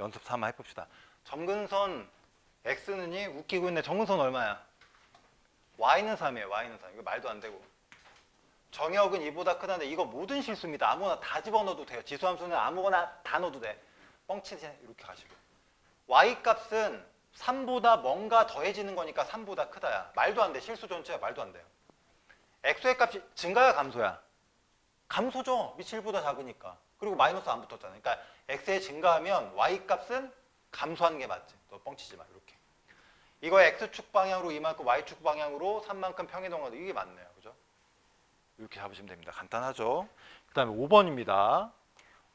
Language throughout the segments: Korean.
연습 삼아 해봅시다. 점근선 x는이 웃기고 있네. 점근선 얼마야? y는 3이에요. y는 3. 이거 말도 안 되고. 정역은 2보다 크다는데 이거 모든 실수입니다. 아무거나 다 집어넣어도 돼요. 지수함수는 아무거나 다 넣어도 돼. 뻥치지 이렇게 가시고. y 값은 3보다 뭔가 더해지는 거니까 3보다 크다야. 말도 안 돼. 실수 전체야. 말도 안 돼요. x의 값이 증가야 감소야? 감소죠. 밑이 1보다 작으니까. 그리고 마이너스 안 붙었잖아요. 그러니까 x에 증가하면 y 값은 감소하는 게 맞지. 너 뻥치지 마. 이렇게. 이거 x축 방향으로 이만큼, y축 방향으로 3만큼 평이동하도 이게 맞네요. 그죠? 이렇게 잡으시면 됩니다. 간단하죠? 그 다음에 5번입니다.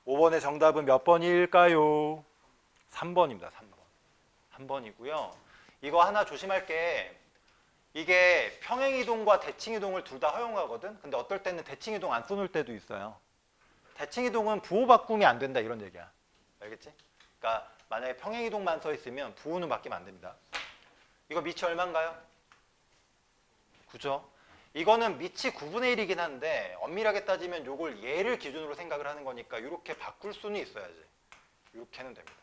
5번의 정답은 몇 번일까요? 3번입니다. 3번. 3번이고요. 이거 하나 조심할 게 이게 평행이동과 대칭이동을 둘 다 허용하거든. 근데 어떨 때는 대칭이동 안 써놓을 때도 있어요. 대칭이동은 부호 바꿈이 안 된다 이런 얘기야. 알겠지? 그러니까 만약에 평행이동만 써 있으면 부호는 바뀌면 안 됩니다. 이거 밑이 얼마인가요? 9죠? 이거는 밑이 9분의 1이긴 한데 엄밀하게 따지면 이걸 얘를 기준으로 생각을 하는 거니까 이렇게 바꿀 수는 있어야지. 이렇게는 됩니다.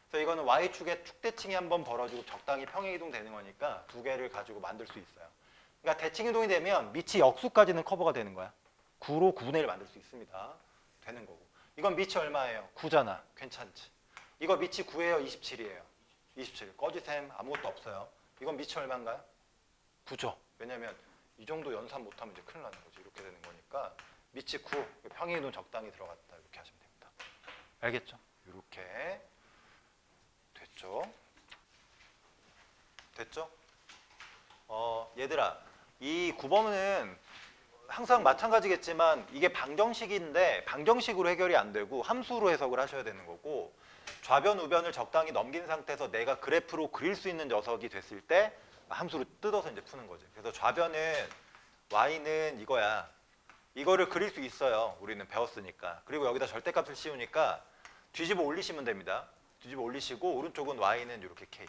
그래서 이거는 y축에 축대칭이 한번 벌어지고 적당히 평행이동 되는 거니까 두 개를 가지고 만들 수 있어요. 그러니까 대칭이동이 되면 밑이 역수까지는 커버가 되는 거야. 9로 9분의 1 만들 수 있습니다. 되는 거고. 이건 밑이 얼마예요? 9잖아. 괜찮지. 이거 밑이 9예요? 27이에요? 27. 꺼지셈 아무것도 없어요. 이건 밑이 얼마인가요? 9죠. 왜냐면 이 정도 연산 못하면 이제 큰일 나는 거지. 이렇게 되는 거니까 밑이 9, 평행이동 적당히 들어갔다. 이렇게 하시면 됩니다. 알겠죠? 이렇게 됐죠? 됐죠? 얘들아, 이 9번은 항상 마찬가지겠지만 이게 방정식인데 방정식으로 해결이 안 되고 함수로 해석을 하셔야 되는 거고 좌변, 우변을 적당히 넘긴 상태에서 내가 그래프로 그릴 수 있는 녀석이 됐을 때 함수로 뜯어서 이제 푸는 거지. 그래서 좌변은 y는 이거야. 이거를 그릴 수 있어요. 우리는 배웠으니까. 그리고 여기다 절대값을 씌우니까 뒤집어 올리시면 됩니다. 뒤집어 올리시고 오른쪽은 y는 이렇게 k.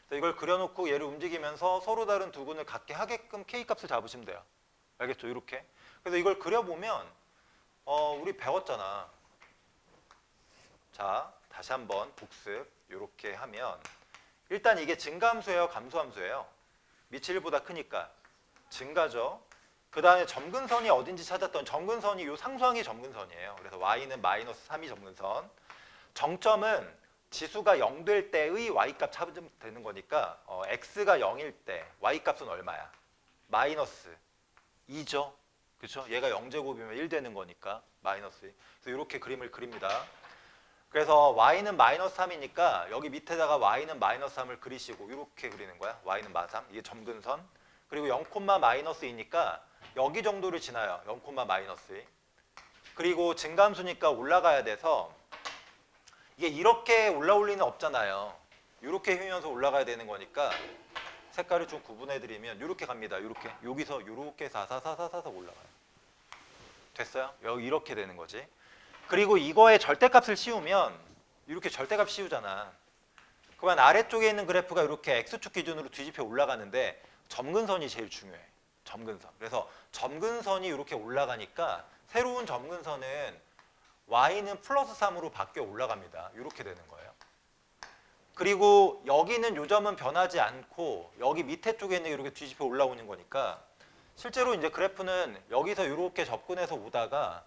그래서 이걸 그려놓고 얘를 움직이면서 서로 다른 두 근을 같게 하게끔 k 값을 잡으시면 돼요. 알겠죠? 이렇게. 그래서 이걸 그려보면 우리 배웠잖아. 자, 다시 한번 복습. 이렇게 하면 일단 이게 증가함수예요? 감소함수예요? 밑이 1보다 크니까 증가죠. 그 다음에 점근선이 어딘지 찾았던 점근선이 요 상수항이 점근선이에요. 그래서 y는 마이너스 3이 점근선. 정점은 지수가 0 될 때의 y값 찾으면 되는 거니까 x가 0일 때 y값은 얼마야? 마이너스 2죠. 그렇죠? 얘가 0제곱이면 1 되는 거니까 마이너스 2. 그래서 이렇게 그림을 그립니다. 그래서 y는 마이너스 3이니까 여기 밑에다가 y는 마이너스 3을 그리시고 이렇게 그리는 거야. y는 마3. 이게 점근선. 그리고 0, 마이너스 2니까 여기 정도를 지나요. 0, 마이너스 2. 그리고 증가함수니까 올라가야 돼서 이게 이렇게 올라올 리는 없잖아요. 이렇게 휘면서 올라가야 되는 거니까 색깔을 좀 구분해 드리면 이렇게 갑니다. 이렇게. 여기서 이렇게 사사사사사사 올라가요. 됐어요? 여기 이렇게 되는 거지. 그리고 이거에 절대값을 씌우면 이렇게 절대값 씌우잖아. 그러면 아래쪽에 있는 그래프가 이렇게 x축 기준으로 뒤집혀 올라가는데 점근선이 제일 중요해. 점근선. 그래서 점근선이 이렇게 올라가니까 새로운 점근선은 y는 플러스 3으로 바뀌어 올라갑니다. 이렇게 되는 거예요. 그리고 여기는 요 점은 변하지 않고 여기 밑에 쪽에는 이렇게 뒤집혀 올라오는 거니까 실제로 이제 그래프는 여기서 이렇게 접근해서 오다가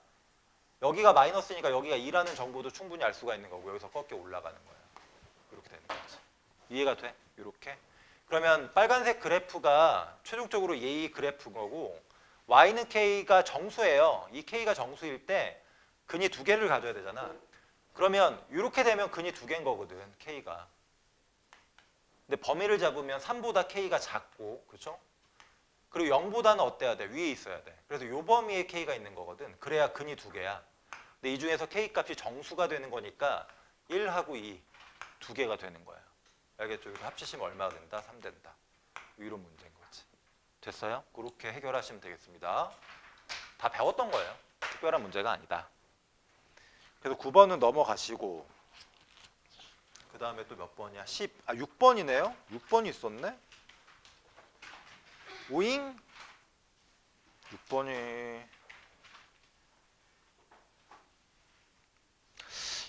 여기가 마이너스니까 여기가 2라는 정보도 충분히 알 수가 있는 거고 여기서 꺾여 올라가는 거예요. 이렇게 되는 거지. 이해가 돼? 이렇게. 그러면 빨간색 그래프가 최종적으로 이 그래프인 거고 y는 k가 정수예요. 이 k가 정수일 때 근이 두 개를 가져야 되잖아. 그러면 이렇게 되면 근이 두 개인 거거든. k가. 근데 범위를 잡으면 3보다 k가 작고 그렇죠? 그리고 0보다는 어때야 돼? 위에 있어야 돼. 그래서 요 범위에 k가 있는 거거든. 그래야 근이 두 개야. 근데 이 중에서 k 값이 정수가 되는 거니까 1하고 2 두 개가 되는 거야. 알겠죠? 이거 합치시면 얼마가 된다? 3 된다. 이런 문제인 거지. 됐어요? 그렇게 해결하시면 되겠습니다. 다 배웠던 거예요. 특별한 문제가 아니다. 그래서 9번은 넘어가시고 그 다음에 또 몇 번이야? 6번이네요? 6번이 있었네? 오잉? 6번이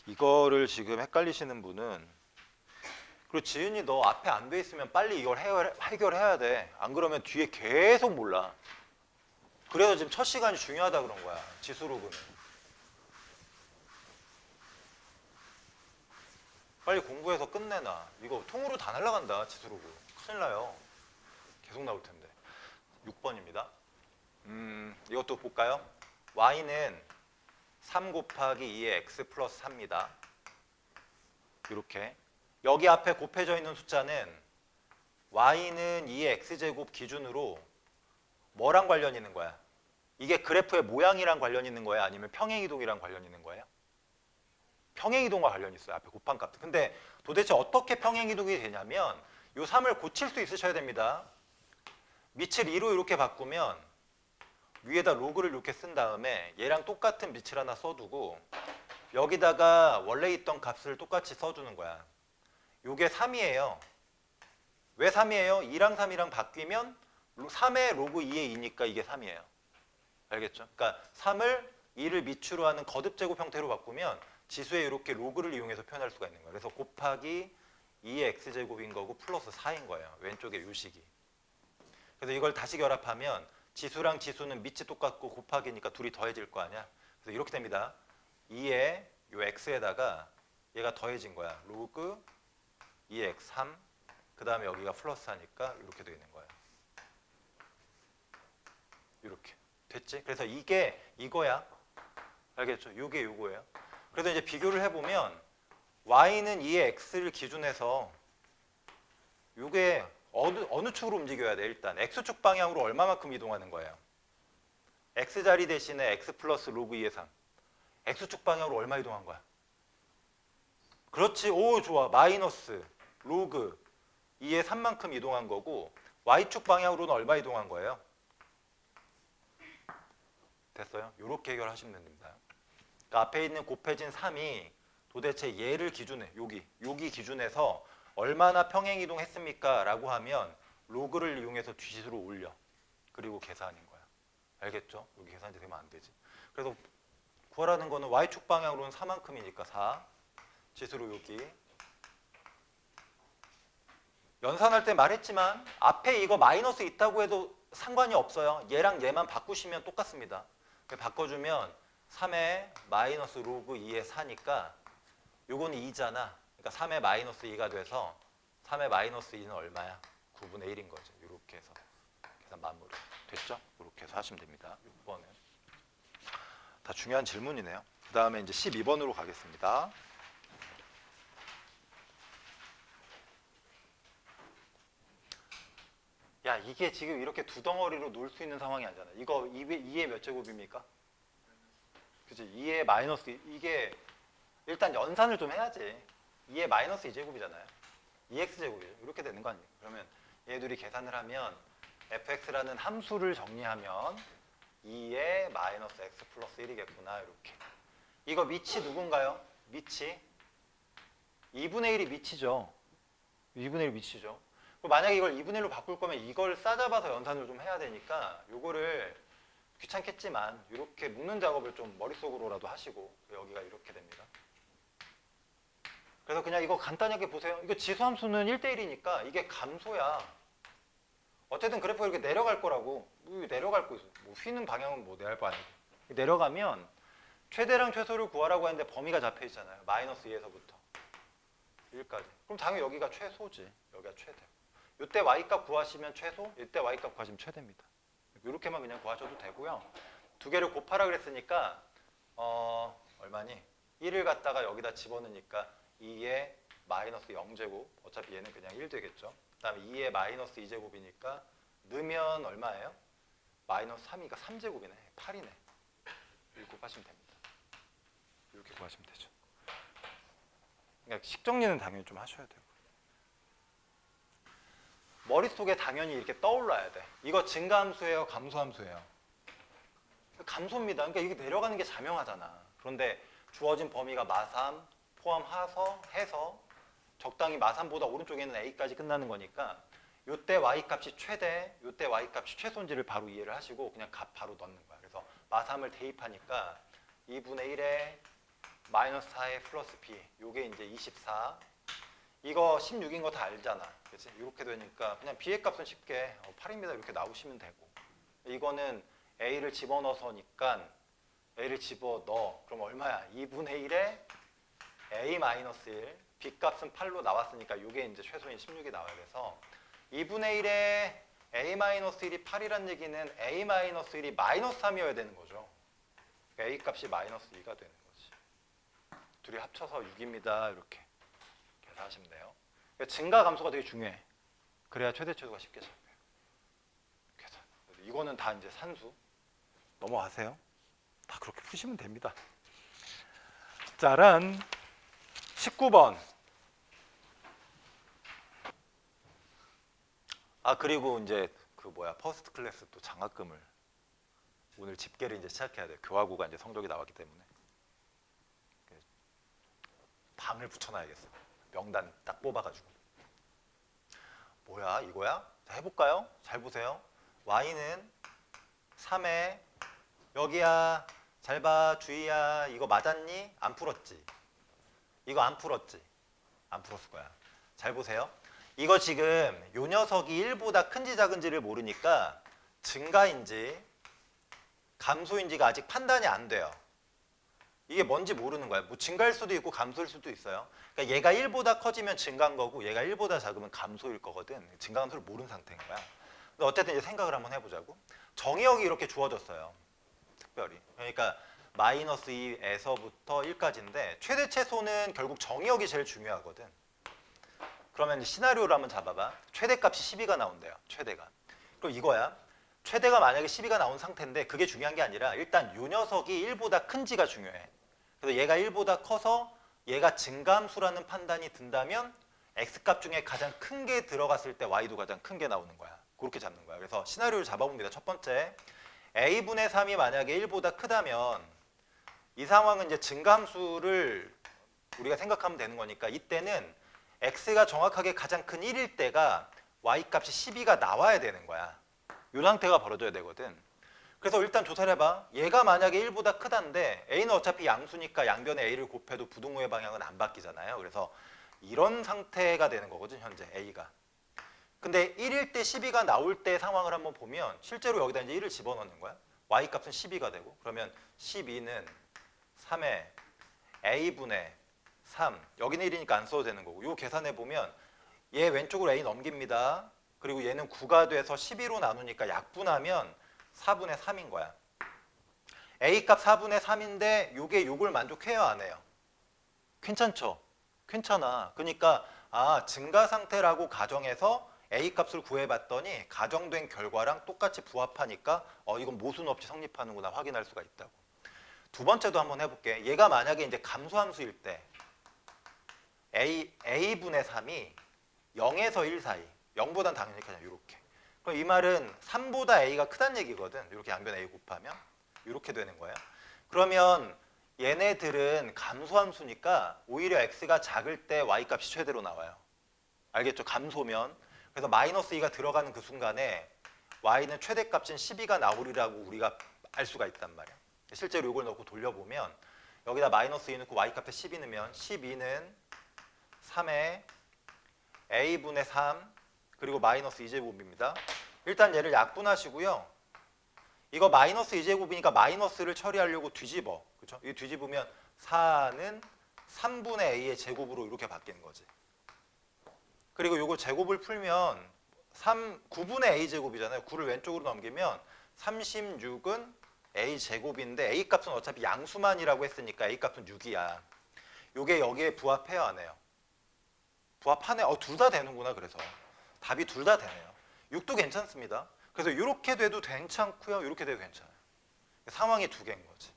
이거를 지금 헷갈리시는 분은, 그리고 지은이 너 앞에 안 돼 있으면 빨리 이걸 해결해야 돼. 안 그러면 뒤에 계속 몰라. 그래서 지금 첫 시간이 중요하다 그런 거야. 지수로그는. 빨리 공부해서 끝내놔. 이거 통으로 다 날라간다. 지수로그. 큰일 나요. 계속 나올 텐데. 6번입니다. 이것도 볼까요? y는 3 곱하기 2의 x 플러스 4입니다. 이렇게. 여기 앞에 곱해져 있는 숫자는 y는 2의 x제곱 기준으로 뭐랑 관련 있는 거야? 이게 그래프의 모양이랑 관련 있는 거야? 아니면 평행이동이랑 관련 있는 거예요? 평행이동과 관련 있어요. 앞에 곱한 값. 근데 도대체 어떻게 평행이동이 되냐면 이 3을 고칠 수 있으셔야 됩니다. 밑을 2로 이렇게 바꾸면 위에다 로그를 이렇게 쓴 다음에 얘랑 똑같은 밑을 하나 써두고 여기다가 원래 있던 값을 똑같이 써주는 거야. 요게 3이에요. 왜 3이에요? 2랑 3이랑 바뀌면 3의 로그 2의 2니까 이게 3이에요. 알겠죠? 그러니까 3을 2를 밑으로 하는 거듭제곱 형태로 바꾸면 지수에 이렇게 로그를 이용해서 표현할 수가 있는 거예요. 그래서 곱하기 2의 x제곱인 거고 플러스 4인 거예요. 왼쪽에 요식이. 그래서 이걸 다시 결합하면 지수랑 지수는 밑이 똑같고 곱하기니까 둘이 더해질 거 아니야. 그래서 이렇게 됩니다. 2의 요 x에다가 얘가 더해진 거야. 로그 2x 3, 그 다음에 여기가 플러스 하니까 이렇게 되어 있는 거예요. 이렇게 됐지? 그래서 이게 이거야. 알겠죠? 요게 요거예요. 그래서 이제 비교를 해보면 y는 2의 x를 기준해서 요게 어느 축으로 움직여야 돼? 일단 x축 방향으로 얼마만큼 이동하는 거예요? x자리 대신에 x 플러스 로그 2의 3. x축 방향으로 얼마 이동한 거야? 그렇지. 오, 좋아. 마이너스 로그 2의 3만큼 이동한 거고 y축 방향으로는 얼마 이동한 거예요? 됐어요? 이렇게 해결하시면 됩니다. 그러니까 앞에 있는 곱해진 3이 도대체 얘를 기준해, 여기 기준에서 얼마나 평행이동했습니까? 라고 하면 로그를 이용해서 지수로 올려. 그리고 계산인 거야. 알겠죠? 여기 계산이 되면 안 되지. 그래서 구하라는 거는 y축 방향으로는 4만큼이니까 4. 지수로 여기. 연산할 때 말했지만 앞에 이거 마이너스 있다고 해도 상관이 없어요. 얘랑 얘만 바꾸시면 똑같습니다. 바꿔주면 3의 마이너스 로그 2의 4니까 요거는 2잖아. 그러니까 3의 마이너스 2가 돼서 3의 마이너스 2는 얼마야? 9분의 1인 거죠. 이렇게 해서 계산 마무리. 됐죠? 이렇게 해서 하시면 됩니다. 6번은. 다 중요한 질문이네요. 그 다음에 이제 12번으로 가겠습니다. 야, 이게 지금 이렇게 두 덩어리로 놓을 수 있는 상황이 아니잖아. 이거 2의 몇 제곱입니까? 그치? 2의 마이너스, 이게 일단 연산을 좀 해야지. 2의 마이너스 2제곱이잖아요. 2x제곱이죠. 이렇게 되는 거 아니에요? 그러면 얘들이 계산을 하면 fx라는 함수를 정리하면 2의 마이너스 x 플러스 1이겠구나. 이렇게. 이거 밑이 누군가요? 밑이 2분의 1이 밑이죠. 2분의 1 밑이죠. 만약에 이걸 2분의 1로 바꿀 거면 이걸 싸잡아서 연산을 좀 해야 되니까 요거를 귀찮겠지만 이렇게 묶는 작업을 좀 머릿속으로라도 하시고 여기가 이렇게 됩니다. 그래서 그냥 이거 간단하게 보세요. 이거 지수함수는 1대1이니까 이게 감소야. 어쨌든 그래프가 이렇게 내려갈 거라고. 내려갈 거 있어. 뭐 휘는 방향은 뭐 내할 거 아니고. 내려가면 최대랑 최소를 구하라고 했는데 범위가 잡혀 있잖아요. 마이너스 2에서부터 1까지. 그럼 당연히 여기가 최소지. 여기가 최대. 이때 y값 구하시면 최소, 이때 y값 구하시면 최대입니다. 이렇게만 그냥 구하셔도 되고요. 두 개를 곱하라 그랬으니까 얼마니? 1을 갖다가 여기다 집어넣으니까 2의 마이너스 0제곱. 어차피 얘는 그냥 1 되겠죠. 그 다음에 2의 마이너스 2제곱이니까 넣으면 얼마예요? 마이너스 3이니까 3제곱이네. 8이네. 이렇게 곱하시면 됩니다. 이렇게 구하시면 되죠. 그러니까 식정리는 당연히 좀 하셔야 돼요. 머릿속에 당연히 이렇게 떠올라야 돼. 이거 증가함수예요? 감소함수예요? 감소입니다. 그러니까 이게 내려가는 게 자명하잖아. 그런데 주어진 범위가 마3 포함해서 적당히 마3보다 오른쪽에는 a까지 끝나는 거니까 이때 y값이 최대, 이때 y값이 최소인지를 바로 이해를 하시고 그냥 값 바로 넣는 거야. 그래서 마3을 대입하니까 2분의 1에 마이너스 4에 플러스 b. 요게 이제 24. 이거 16인 거 다 알잖아. 그치? 이렇게 되니까 그냥 b의 값은 쉽게 8입니다. 이렇게 나오시면 되고. 이거는 a를 집어넣어서니까 a를 집어넣어. 그럼 얼마야? 2분의 1에 a 마이너스 1. b 값은 8로 나왔으니까 이게 이제 최소인 16이 나와야 돼서 2분의 1에 a 마이너스 1이 8이란 얘기는 a 마이너스 1이 마이너스 3이어야 되는 거죠. a 값이 마이너스 2가 되는 거지. 둘이 합쳐서 6입니다. 이렇게 계산하시면 돼요. 증가 감소가 되게 중요해. 그래야 최대치수가 쉽게 잡혀요. 계산. 이거는 다 이제 산수. 넘어가세요. 다 그렇게 푸시면 됩니다. 짜란. 19번. 아, 그리고 이제 퍼스트 클래스 또 장학금을 오늘 집계를 이제 시작해야 돼요. 교화구가 이제 성적이 나왔기 때문에 방을 붙여놔야겠어. 명단 딱 뽑아가지고. 뭐야 이거야? 자, 해볼까요? 잘 보세요. y는 3에 여기야. 잘 봐. 주희야. 이거 맞았니? 안 풀었지? 이거 안 풀었지? 안 풀었을 거야. 잘 보세요. 이거 지금 요 녀석이 1보다 큰지 작은지를 모르니까 증가인지 감소인지가 아직 판단이 안 돼요. 이게 뭔지 모르는 거야. 뭐 증가일 수도 있고 감소일 수도 있어요. 그러니까 얘가 1보다 커지면 증가인 거고 얘가 1보다 작으면 감소일 거거든. 증가 감소를 모르는 상태인 거야. 근데 어쨌든 이제 생각을 한번 해보자고. 정의역이 이렇게 주어졌어요. 특별히. 그러니까 마이너스 2에서부터 1까지인데 최대 최소는 결국 정의역이 제일 중요하거든. 그러면 시나리오를 한번 잡아봐. 최대값이 12가 나온대요. 최대가. 그럼 이거야. 최대가 만약에 12가 나온 상태인데 그게 중요한 게 아니라 일단 요 녀석이 1보다 큰지가 중요해. 그래서 얘가 1보다 커서 얘가 증가함수라는 판단이 든다면 x값 중에 가장 큰 게 들어갔을 때 y도 가장 큰 게 나오는 거야. 그렇게 잡는 거야. 그래서 시나리오를 잡아봅니다. 첫 번째, a분의 3이 만약에 1보다 크다면 이 상황은 이제 증가함수를 우리가 생각하면 되는 거니까 이때는 x가 정확하게 가장 큰 1일 때가 y값이 12가 나와야 되는 거야. 이 상태가 벌어져야 되거든. 그래서 일단 조사를 해봐. 얘가 만약에 1보다 크다는데 a는 어차피 양수니까 양변에 a를 곱해도 부등호의 방향은 안 바뀌잖아요. 그래서 이런 상태가 되는 거거든, 현재 a가. 근데 1일 때 12가 나올 때 상황을 한번 보면 실제로 여기다 이제 1을 집어넣는 거야. y값은 12가 되고 그러면 12는 3의 a분의 3, 여기는 1이니까 안 써도 되는 거고 요 계산해 보면 얘 왼쪽으로 a 넘깁니다. 그리고 얘는 9가 돼서 12로 나누니까 약분하면 4분의 3인 거야. A값 4분의 3인데 요게 요걸 만족해요 안 해요? 괜찮죠? 괜찮아. 그러니까 증가 상태라고 가정해서 A값을 구해봤더니 가정된 결과랑 똑같이 부합하니까 이건 모순 없이 성립하는구나 확인할 수가 있다고. 두 번째도 한번 해볼게. 얘가 만약에 이제 감소함수일 때 A분의 3이 0에서 1 사이 0보단 당연히 그냥 이렇게. 그럼 이 말은 3보다 A가 크다는 얘기거든. 이렇게 양변 A 곱하면 이렇게 되는 거예요. 그러면 얘네들은 감소함수니까 오히려 X가 작을 때 Y값이 최대로 나와요. 알겠죠? 감소면. 그래서 마이너스 2가 들어가는 그 순간에 Y는 최대값인 12가 나오리라고 우리가 알 수가 있단 말이야. 실제로 이걸 넣고 돌려보면 여기다 마이너스 2 넣고 Y값에 12 넣으면 12는 3의 A분의 3 그리고 마이너스 2제곱입니다. 일단 얘를 약분하시고요. 이거 마이너스 2제곱이니까 마이너스를 처리하려고 뒤집어. 그렇죠? 이 뒤집으면 4는 3분의 A의 제곱으로 이렇게 바뀌는 거지. 그리고 이거 제곱을 풀면 9분의 A 제곱이잖아요. 9를 왼쪽으로 넘기면 36은 A 제곱인데 A 값은 어차피 양수만이라고 했으니까 A 값은 6이야. 이게 여기에 부합해요 안 해요? 부합하네. 둘 다 되는구나. 그래서 답이 둘 다 되네요. 6도 괜찮습니다. 그래서 이렇게 돼도 괜찮고요. 이렇게 돼도 괜찮아요. 상황이 두 개인 거지.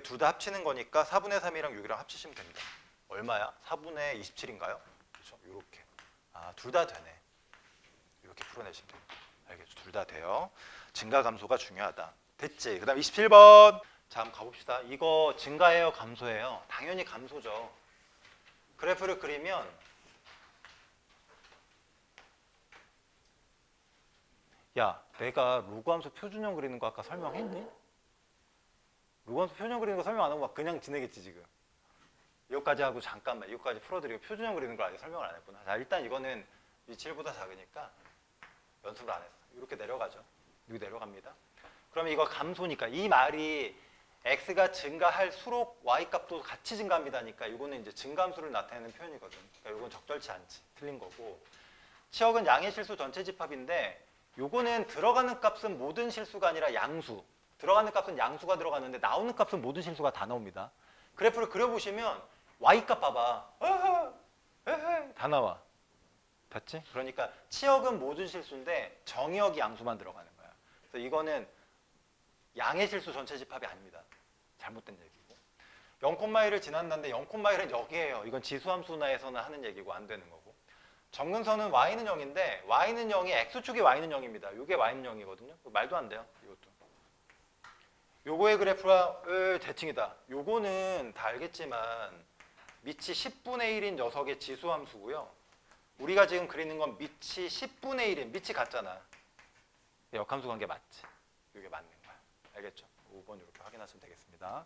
둘 다 합치는 거니까 4분의 3이랑 6이랑 합치시면 됩니다. 얼마야? 4분의 27인가요? 그렇죠? 이렇게. 둘 다 되네. 이렇게 풀어내시면 됩니다. 알겠죠? 둘 다 돼요. 증가 감소가 중요하다. 됐지? 그 다음 27번. 자, 한번 가봅시다. 이거 증가예요? 감소예요? 당연히 감소죠. 그래프를 그리면 야, 내가 로그함수 표준형 그리는 거 아까 설명했니? 로그함수 표준형 그리는 거 설명 안 하고 막 그냥 지내겠지 지금. 이거까지 하고 잠깐만 이거까지 풀어드리고 표준형 그리는 걸 아직 설명을 안 했구나. 자, 일단 이거는 위치 1보다 작으니까 연습을 안 했어. 이렇게 내려가죠. 여기 내려갑니다. 그럼 이거 감소니까 이 말이 x가 증가할수록 y값도 같이 증가합니다니까 이거는 이제 증감수를 나타내는 표현이거든. 그러니까 이건 적절치 않지. 틀린 거고. 치역은 양의 실수 전체 집합인데 요거는 들어가는 값은 모든 실수가 아니라 양수. 들어가는 값은 양수가 들어가는데 나오는 값은 모든 실수가 다 나옵니다. 그래프를 그려보시면 y값 봐봐. 다 나와. 됐지? 그러니까 치역은 모든 실수인데 정의역이 양수만 들어가는 거야. 그래서 이거는 양의 실수 전체 집합이 아닙니다. 잘못된 얘기고. 0,1을 지난다는데 0,1은 여기에요. 이건 지수함수나에서는 하는 얘기고 안 되는 거고. 점근선은 y는 0인데 y는 0이 x축이 y는 0입니다. 이게 y는 0이거든요. 말도 안 돼요. 이것도. 요거의 그래프가 대칭이다. 요거는 다 알겠지만 밑이 10분의 1인 녀석의 지수함수고요. 우리가 지금 그리는 건 밑이 10분의 1인 밑이 같잖아. 역함수 관계 맞지? 이게 맞는 거야. 알겠죠? 5번 이렇게 확인하시면 되겠습니다.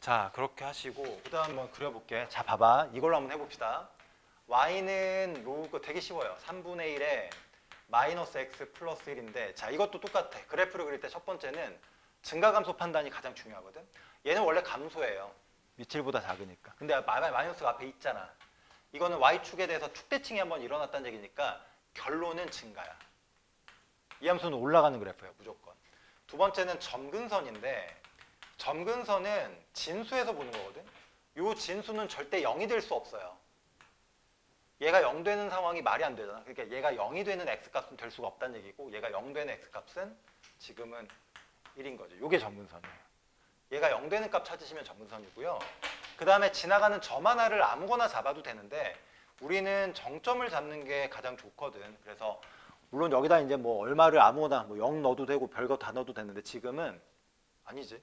자, 그렇게 하시고 그 다음 한번 그려볼게. 자, 봐봐. 이걸로 한번 해봅시다. y는 로그 되게 쉬워요. 3분의 1에 마이너스 x 플러스 1인데 자, 이것도 똑같아. 그래프를 그릴 때 첫 번째는 증가감소 판단이 가장 중요하거든. 얘는 원래 감소예요. 밑1보다 작으니까. 근데 마이너스가 앞에 있잖아. 이거는 y축에 대해서 축대칭이 한번 일어났다는 얘기니까 결론은 증가야. 이 함수는 올라가는 그래프예요. 무조건. 두 번째는 점근선인데 점근선은 진수에서 보는 거거든. 이 진수는 절대 0이 될 수 없어요. 얘가 0 되는 상황이 말이 안 되잖아. 그러니까 얘가 0이 되는 x값은 될 수가 없다는 얘기고 얘가 0 되는 x값은 지금은 1인 거죠. 이게 점근선이에요. 얘가 0 되는 값 찾으시면 점근선이고요. 그 다음에 지나가는 점 하나를 아무거나 잡아도 되는데 우리는 정점을 잡는 게 가장 좋거든. 그래서 물론 여기다 이제 뭐 얼마를 아무거나 뭐 0 넣어도 되고 별거 다 넣어도 되는데 지금은 아니지.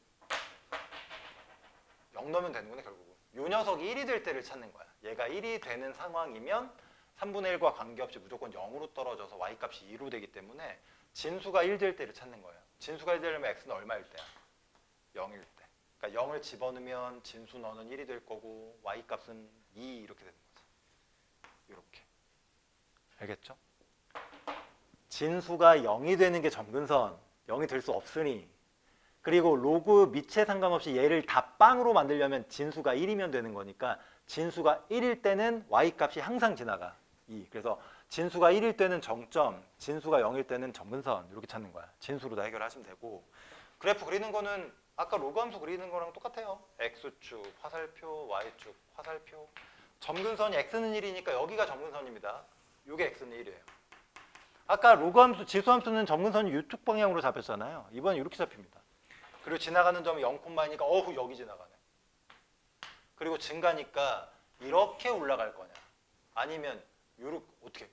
0 넣으면 되는구나 결국은. 요 녀석이 1이 될 때를 찾는 거야. 얘가 1이 되는 상황이면 3분의 1과 관계없이 무조건 0으로 떨어져서 y값이 2로 되기 때문에 진수가 1 될 때를 찾는 거예요. 진수가 1 되려면 x는 얼마일 때야? 0일 때. 그러니까 0을 집어넣으면 진수 너는 1이 될 거고 y값은 2 이렇게 되는 거지. 이렇게. 알겠죠? 진수가 0이 되는 게 점근선. 0이 될 수 없으니. 그리고 로그 밑에 상관없이 얘를 다 빵으로 만들려면 진수가 1이면 되는 거니까 진수가 1일 때는 y값이 항상 지나가. 2. 그래서 진수가 1일 때는 정점, 진수가 0일 때는 점근선 이렇게 찾는 거야. 진수로 다 해결하시면 되고 그래프 그리는 거는 아까 로그 함수 그리는 거랑 똑같아요. x축, 화살표, y축, 화살표. 점근선이 x는 1이니까 여기가 점근선입니다. 이게 x는 1이에요. 아까 로그 함수, 지수 함수는 점근선이 유축 방향으로 잡혔잖아요. 이번엔 이렇게 잡힙니다. 그리고 지나가는 점이 0,2니까 어후 여기 지나가네. 그리고 증가니까 이렇게 올라갈 거냐 아니면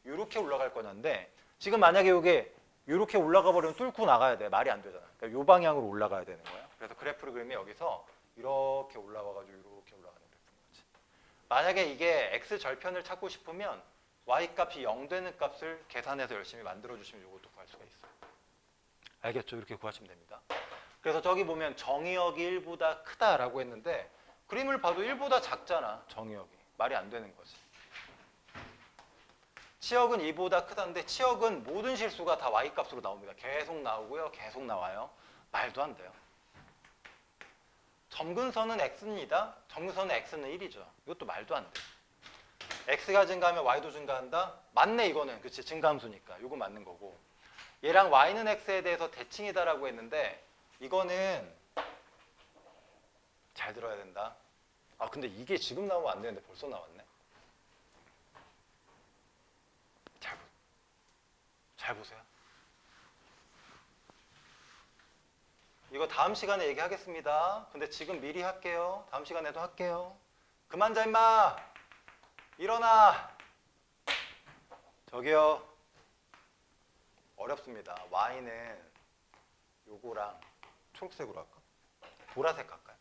이렇게 올라갈 거냐인데 지금 만약에 이게 이렇게 올라가 버리면 뚫고 나가야 돼. 말이 안 되잖아. 그러니까 이 방향으로 올라가야 되는 거야. 그래서 그래프를 그리면 여기서 이렇게 올라와가지고 이렇게 올라가는 그래프인 거지. 만약에 이게 x 절편을 찾고 싶으면 y 값이 0 되는 값을 계산해서 열심히 만들어주시면 이것도 구할 수가 있어요. 알겠죠? 이렇게 구하시면 됩니다. 그래서 저기 보면 정의역이 1보다 크다라고 했는데 그림을 봐도 1보다 작잖아. 정의역이. 말이 안 되는 거지. 치역은 2보다 크다는데 치역은 모든 실수가 다 y값으로 나옵니다. 계속 나오고요. 계속 나와요. 말도 안 돼요. 점근선은 x입니다. 점근선은 x는 1이죠. 이것도 말도 안 돼. x가 증가하면 y도 증가한다? 맞네 이거는. 그치? 증가함수니까. 이거 맞는 거고. 얘랑 y는 x에 대해서 대칭이다라고 했는데 이거는 잘 들어야 된다. 아 근데 이게 지금 나오면 안 되는데 벌써 나왔네. 잘 보세요. 이거 다음 시간에 얘기하겠습니다. 근데 지금 미리 할게요. 다음 시간에도 할게요. 그만 자 임마. 일어나. 저기요. 어렵습니다. y는 요거랑 초록색으로 할까? 보라색 할까요?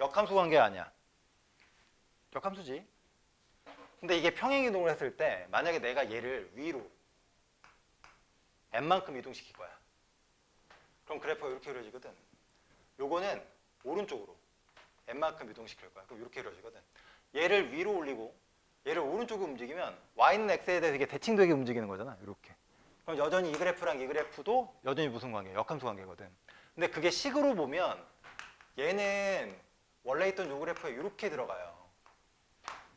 역함수 관계 아니야. 역함수지. 근데 이게 평행이동을 했을 때 만약에 내가 얘를 위로 n만큼 이동시킬 거야. 그럼 그래프가 이렇게 그려지거든. 요거는 오른쪽으로 n만큼 이동시킬 거야. 그럼 이렇게 이루어지거든. 얘를 위로 올리고 얘를 오른쪽으로 움직이면 y는 x에 대해서 이게 대칭되게 움직이는 거잖아. 이렇게. 그럼 여전히 이 그래프랑 이 그래프도 여전히 무슨 관계야? 역함수 관계거든. 근데 그게 식으로 보면 얘는 원래 있던 요 그래프에 이렇게 들어가요.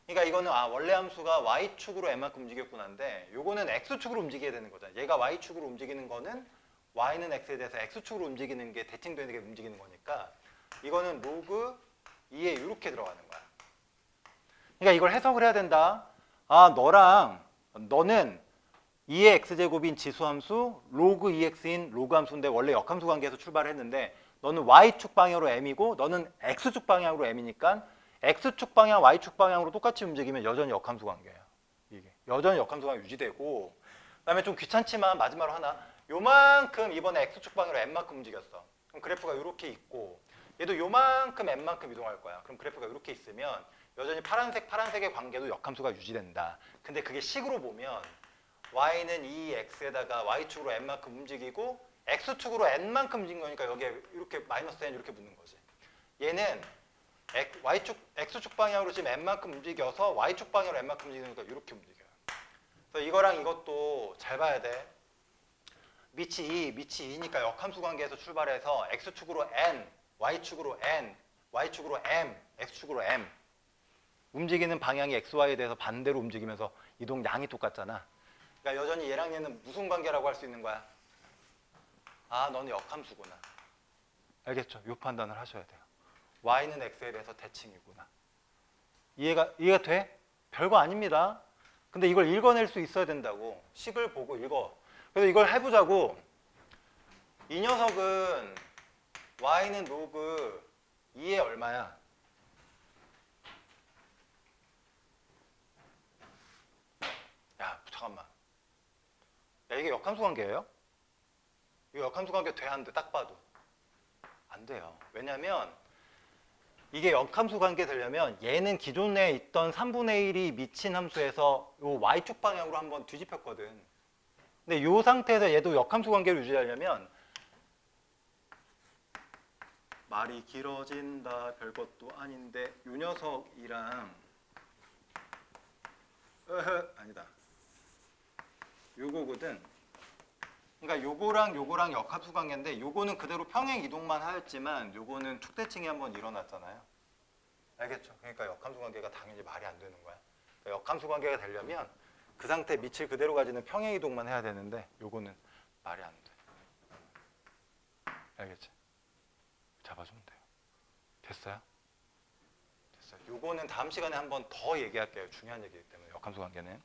그러니까 이거는 원래 함수가 y축으로 n만큼 움직였구나인데 요거는 x축으로 움직여야 되는 거잖아. 얘가 y축으로 움직이는 거는 y는 x에 대해서 x축으로 움직이는 게 대칭되게 움직이는 거니까 이거는 로그 2에 이렇게 들어가는 거야. 그러니까 이걸 해석을 해야 된다. 너는 2의 x제곱인 지수함수 로그 2x인 로그 함수인데 원래 역함수 관계에서 출발했는데 너는 y축 방향으로 m이고 너는 x축 방향으로 m이니까 x축 방향, y축 방향으로 똑같이 움직이면 여전히 역함수 관계예요. 이게 여전히 역함수 관계 유지되고 그다음에 좀 귀찮지만 마지막으로 하나 요만큼 이번에 x축 방향으로 m만큼 움직였어. 그럼 그래프가 이렇게 있고 얘도 요만큼 m만큼 이동할 거야. 그럼 그래프가 이렇게 있으면 여전히 파란색의 관계도 역함수가 유지된다. 근데 그게 식으로 보면 y는 2x에다가 y축으로 n만큼 움직이고 x축으로 n만큼 움직인 거니까 여기에 이렇게 마이너스 n 이렇게 붙는 거지. 얘는 x축 방향으로 지금 n만큼 움직여서 y축 방향으로 n만큼 움직이니까 이렇게 움직여요. 그래서 이거랑 이것도 잘 봐야 돼. 밑이 2니까 역함수 관계에서 출발해서 x축으로 n, y축으로 m, x축으로 m 움직이는 방향이 xy에 대해서 반대로 움직이면서 이동 양이 똑같잖아. 그러니까 여전히 얘랑 얘는 무슨 관계라고 할 수 있는 거야? 너는 역함수구나. 알겠죠? 이 판단을 하셔야 돼요. y는 x에 대해서 대칭이구나. 이해가 돼? 별거 아닙니다. 근데 이걸 읽어낼 수 있어야 된다고. 식을 보고 읽어. 그래서 이걸 해보자고. 이 녀석은 y는 로그 2에 얼마야? 야, 잠깐만. 야, 이게 역함수 관계예요? 이거 역함수 관계 돼, 안 돼? 딱 봐도. 안 돼요. 왜냐면 이게 역함수 관계 되려면 얘는 기존에 있던 3분의 1이 미친 함수에서 요 y축 방향으로 한번 뒤집혔거든. 근데 이 상태에서 얘도 역함수 관계를 유지하려면 말이 길어진다 별것도 아닌데 요 녀석이랑 아니다. 요거거든. 그러니까 요거랑 역함수 관계인데 요거는 그대로 평행 이동만 하였지만 요거는 축대칭이 한번 일어났잖아요. 알겠죠? 그러니까 역함수 관계가 당연히 말이 안 되는 거야. 그러니까 역함수 관계가 되려면 그 상태 밑을 그대로 가지는 평행 이동만 해야 되는데 요거는 말이 안 돼. 알겠지? 잡아주면 돼요. 됐어요? 됐어요. 요거는 다음 시간에 한번 더 얘기할게요. 중요한 얘기이기 때문에 역함수 관계는.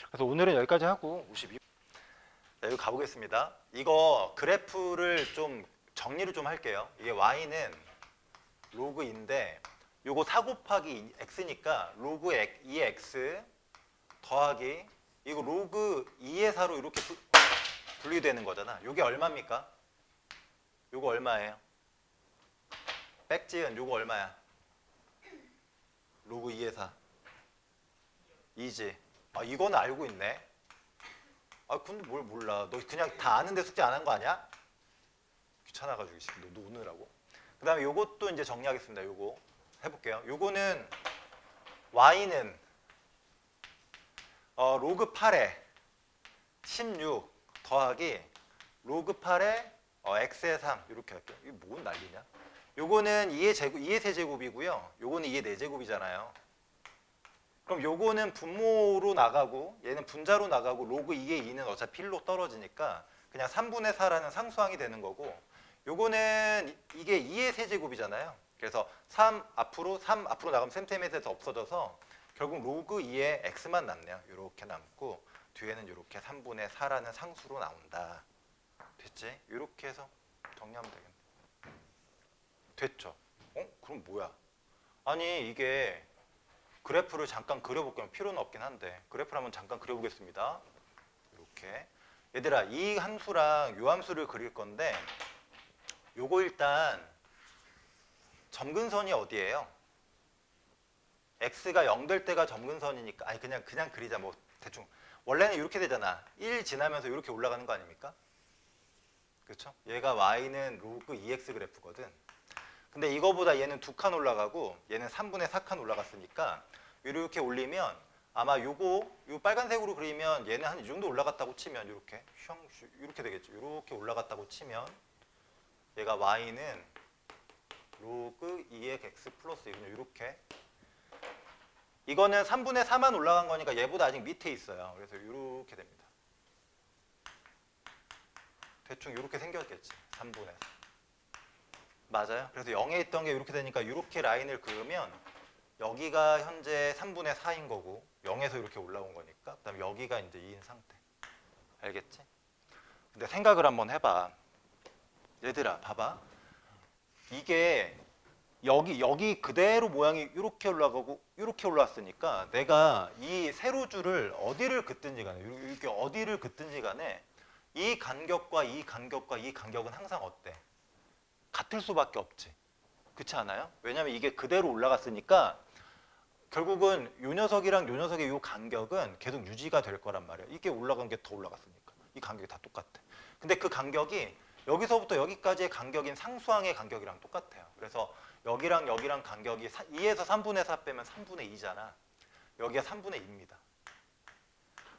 그래서 오늘은 여기까지 하고 52. 자, 여기 가보겠습니다. 이거 그래프를 좀 정리를 좀 할게요. 이게 y는 로그인데 요거 4 곱하기 x니까 로그 2x 더하기 이거 로그 2의 4로 이렇게 분리되는 거잖아. 요게 얼마입니까? 요거 얼마예요? 백지은 요거 얼마야? 로그 2의 4 2지. 이거는 알고 있네. 근데 뭘 몰라. 너 그냥 다 아는데 숙제 안 한 거 아니야? 귀찮아가지고 너 노느라고. 그 다음에 요것도 이제 정리하겠습니다. 요거 해볼게요. 요거는 y는 로그 8에 16 더하기 로그 8에 x의 3 이렇게 할게요. 이게 뭔 난리냐? 요거는 2의 세제곱이고요. 요거는 2의 4제곱이잖아요. 그럼 요거는 분모로 나가고 얘는 분자로 나가고 로그 2의 2는 어차피 1로 떨어지니까 그냥 3분의 4라는 상수항이 되는 거고 요거는 이게 2의 세제곱이잖아요. 그래서 3 앞으로 나가면 셈셈에서 없어져서 결국 로그 2의 x만 남네요. 이렇게 남고 뒤에는 이렇게 3분의 4라는 상수로 나온다. 됐지? 이렇게 해서 정리하면 되겠네. 됐죠? 그럼 뭐야? 아니 이게 그래프를 잠깐 그려볼게요. 필요는 없긴 한데 그래프를 한번 잠깐 그려보겠습니다. 이렇게 얘들아 이 함수랑 이 함수를 그릴 건데 요거 일단 점근선이 어디예요? x가 0 될 때가 점근선이니까 아니 그냥 그리자 뭐 대충 원래는 이렇게 되잖아. 1 지나면서 이렇게 올라가는 거 아닙니까? 그렇죠? 얘가 y는 로그 2x 그래프거든. 근데 이거보다 얘는 2칸 올라가고 얘는 3분의 4칸 올라갔으니까 이렇게 올리면 아마 요 빨간색으로 그리면 얘는 한 이 정도 올라갔다고 치면 이렇게 되겠죠. 이렇게 올라갔다고 치면 얘가 y는 로그 2의 x 플러스 2 이렇게. 이거는 3분의 4만 올라간 거니까 얘보다 아직 밑에 있어요. 그래서 이렇게 됩니다. 대충 이렇게 생겼겠지. 3분의 4. 맞아요. 그래서 0에 있던 게 이렇게 되니까 이렇게 라인을 그으면 여기가 현재 3분의 4인 거고 0에서 이렇게 올라온 거니까 그다음에 여기가 이제 2인 상태. 알겠지? 근데 생각을 한번 해봐. 얘들아 봐봐. 이게 여기 그대로 모양이 이렇게 올라가고 이렇게 올라왔으니까 내가 이 세로줄을 어디를 긋든지 간에 이렇게 어디를 긋든지 간에 이 간격과 이 간격과 이 간격은 항상 어때? 같을 수밖에 없지. 그렇지 않아요? 왜냐하면 이게 그대로 올라갔으니까 결국은 요 녀석이랑 요 녀석의 요 간격은 계속 유지가 될 거란 말이야. 이게 올라간 게 더 올라갔으니까. 이 간격이 다 똑같아. 근데 그 간격이 여기서부터 여기까지의 간격인 상수항의 간격이랑 똑같아요. 그래서 여기랑 여기랑 간격이 2에서 3분의 4 빼면 3분의 2잖아. 여기가 3분의 2입니다.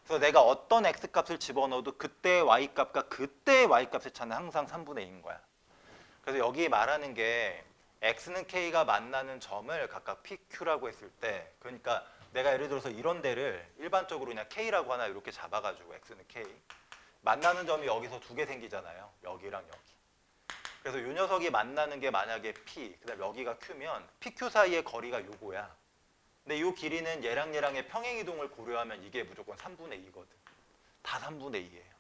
그래서 내가 어떤 x값을 집어넣어도 그때의 y값과 그때의 y값의 차는 항상 3분의 2인 거야. 그래서 여기 말하는 게 x는 k가 만나는 점을 각각 pq라고 했을 때, 그러니까 내가 예를 들어서 이런 데를 일반적으로 그냥 k라고 하나 이렇게 잡아가지고 x는 k 만나는 점이 여기서 2개 생기잖아요. 여기랑 여기. 그래서 이 녀석이 만나는 게 만약에 p, 그다음 여기가 q면 pq 사이의 거리가 요거야. 근데 이 길이는 얘랑 얘랑의 평행이동을 고려하면 이게 무조건 3분의 2거든. 다 3분의 2예요.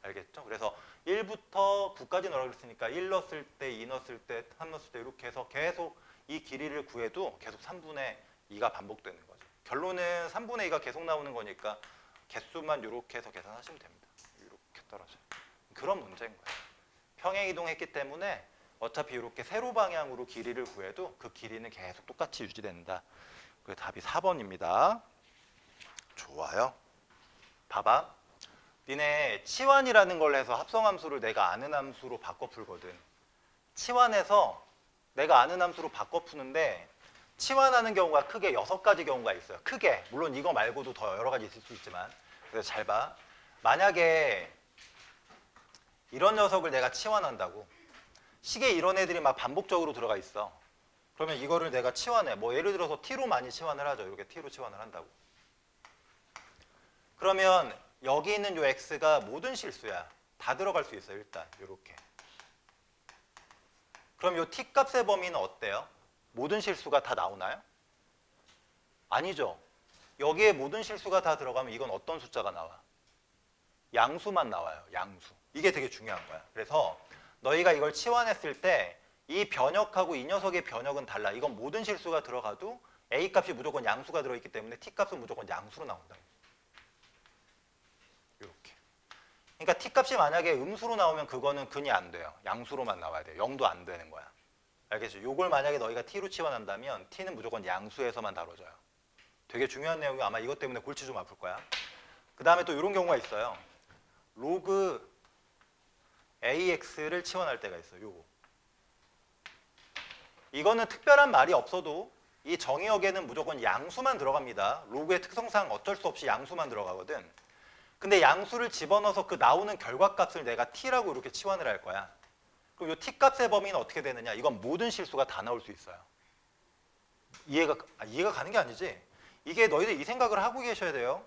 알겠죠? 그래서 1부터 9까지 넣으라고 했으니까 1 넣었을 때, 2 넣었을 때, 3 넣었을 때 이렇게 해서 계속 이 길이를 구해도 계속 3분의 2가 반복되는 거죠. 결론은 3분의 2가 계속 나오는 거니까 개수만 이렇게 해서 계산하시면 됩니다. 이렇게 떨어져요. 그런 문제인 거예요. 평행이동했기 때문에 어차피 이렇게 세로 방향으로 길이를 구해도 그 길이는 계속 똑같이 유지된다. 그 답이 4번입니다. 좋아요. 봐봐. 니네 치환이라는 걸 해서 합성함수를 내가 아는 함수로 바꿔 풀거든. 치환해서 내가 아는 함수로 바꿔 푸는데 치환하는 경우가 크게 6가지 경우가 있어요. 크게. 물론 이거 말고도 더 여러 가지 있을 수 있지만. 그래서 잘 봐. 만약에 이런 녀석을 내가 치환한다고. 식에 이런 애들이 막 반복적으로 들어가 있어. 그러면 이거를 내가 치환해. 뭐 예를 들어서 t로 많이 치환을 하죠. 이렇게 t로 치환을 한다고. 그러면 여기 있는 요 x가 모든 실수야. 다 들어갈 수 있어요. 일단 이렇게. 그럼 요 t 값의 범위는 어때요? 모든 실수가 다 나오나요? 아니죠. 여기에 모든 실수가 다 들어가면 이건 어떤 숫자가 나와? 양수만 나와요. 양수. 이게 되게 중요한 거야. 그래서 너희가 이걸 치환했을 때 이 변역하고 이 녀석의 변역은 달라. 이건 모든 실수가 들어가도 a 값이 무조건 양수가 들어있기 때문에 t 값은 무조건 양수로 나온다. 이렇게. 그러니까 t 값이 만약에 음수로 나오면 그거는 근이 안 돼요. 양수로만 나와야 돼요. 0도 안 되는 거야. 알겠죠? 요걸 만약에 너희가 t로 치환한다면 t는 무조건 양수에서만 다뤄져요. 되게 중요한 내용이 아마 이것 때문에 골치 좀 아플 거야. 그 다음에 또 이런 경우가 있어요. 로그 AX를 치환할 때가 있어요. 요거. 이거는 특별한 말이 없어도 이 정의역에는 무조건 양수만 들어갑니다. 로그의 특성상 어쩔 수 없이 양수만 들어가거든. 근데 양수를 집어넣어서 그 나오는 결과값을 내가 t라고 이렇게 치환을 할 거야. 그럼 이 t 값의 범위는 어떻게 되느냐? 이건 모든 실수가 다 나올 수 있어요. 이해가 가는 게 아니지. 이게 너희들 이 생각을 하고 계셔야 돼요.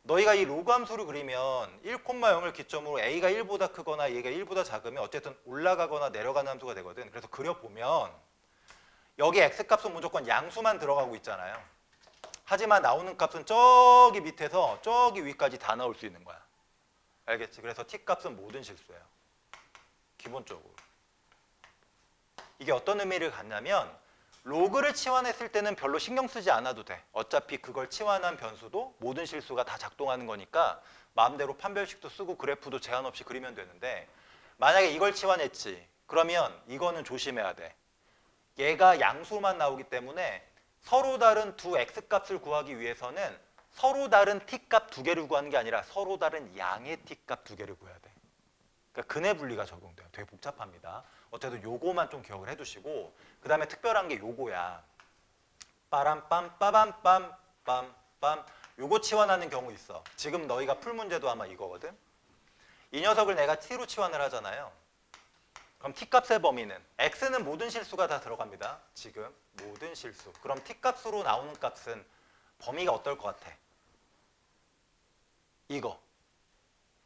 너희가 이 로그 함수를 그리면 1,0을 기점으로 a가 1보다 크거나 얘가 1보다 작으면 어쨌든 올라가거나 내려가는 함수가 되거든. 그래서 그려보면 여기 x값은 무조건 양수만 들어가고 있잖아요. 하지만 나오는 값은 저기 밑에서 저기 위까지 다 나올 수 있는 거야. 알겠지? 그래서 t값은 모든 실수예요. 기본적으로. 이게 어떤 의미를 갖냐면 로그를 치환했을 때는 별로 신경 쓰지 않아도 돼. 어차피 그걸 치환한 변수도 모든 실수가 다 작동하는 거니까 마음대로 판별식도 쓰고 그래프도 제한 없이 그리면 되는데 만약에 이걸 치환했지. 그러면 이거는 조심해야 돼. 얘가 양수만 나오기 때문에 서로 다른 두 x값을 구하기 위해서는 서로 다른 t값 두 개를 구하는 게 아니라 서로 다른 양의 t값 두 개를 구해야 돼. 그러니까 근해 분리가 적용돼요. 되게 복잡합니다. 어쨌든 요거만 좀 기억을 해두시고 그 다음에 특별한 게 요거야. 빠람빰 빠밤빰 빰빰 요거 치환하는 경우 있어. 지금 너희가 풀 문제도 아마 이거거든. 이 녀석을 내가 t로 치환을 하잖아요. 그럼 t값의 범위는 x는 모든 실수가 다 들어갑니다. 지금 모든 실수. 그럼 t값으로 나오는 값은 범위가 어떨 것 같아?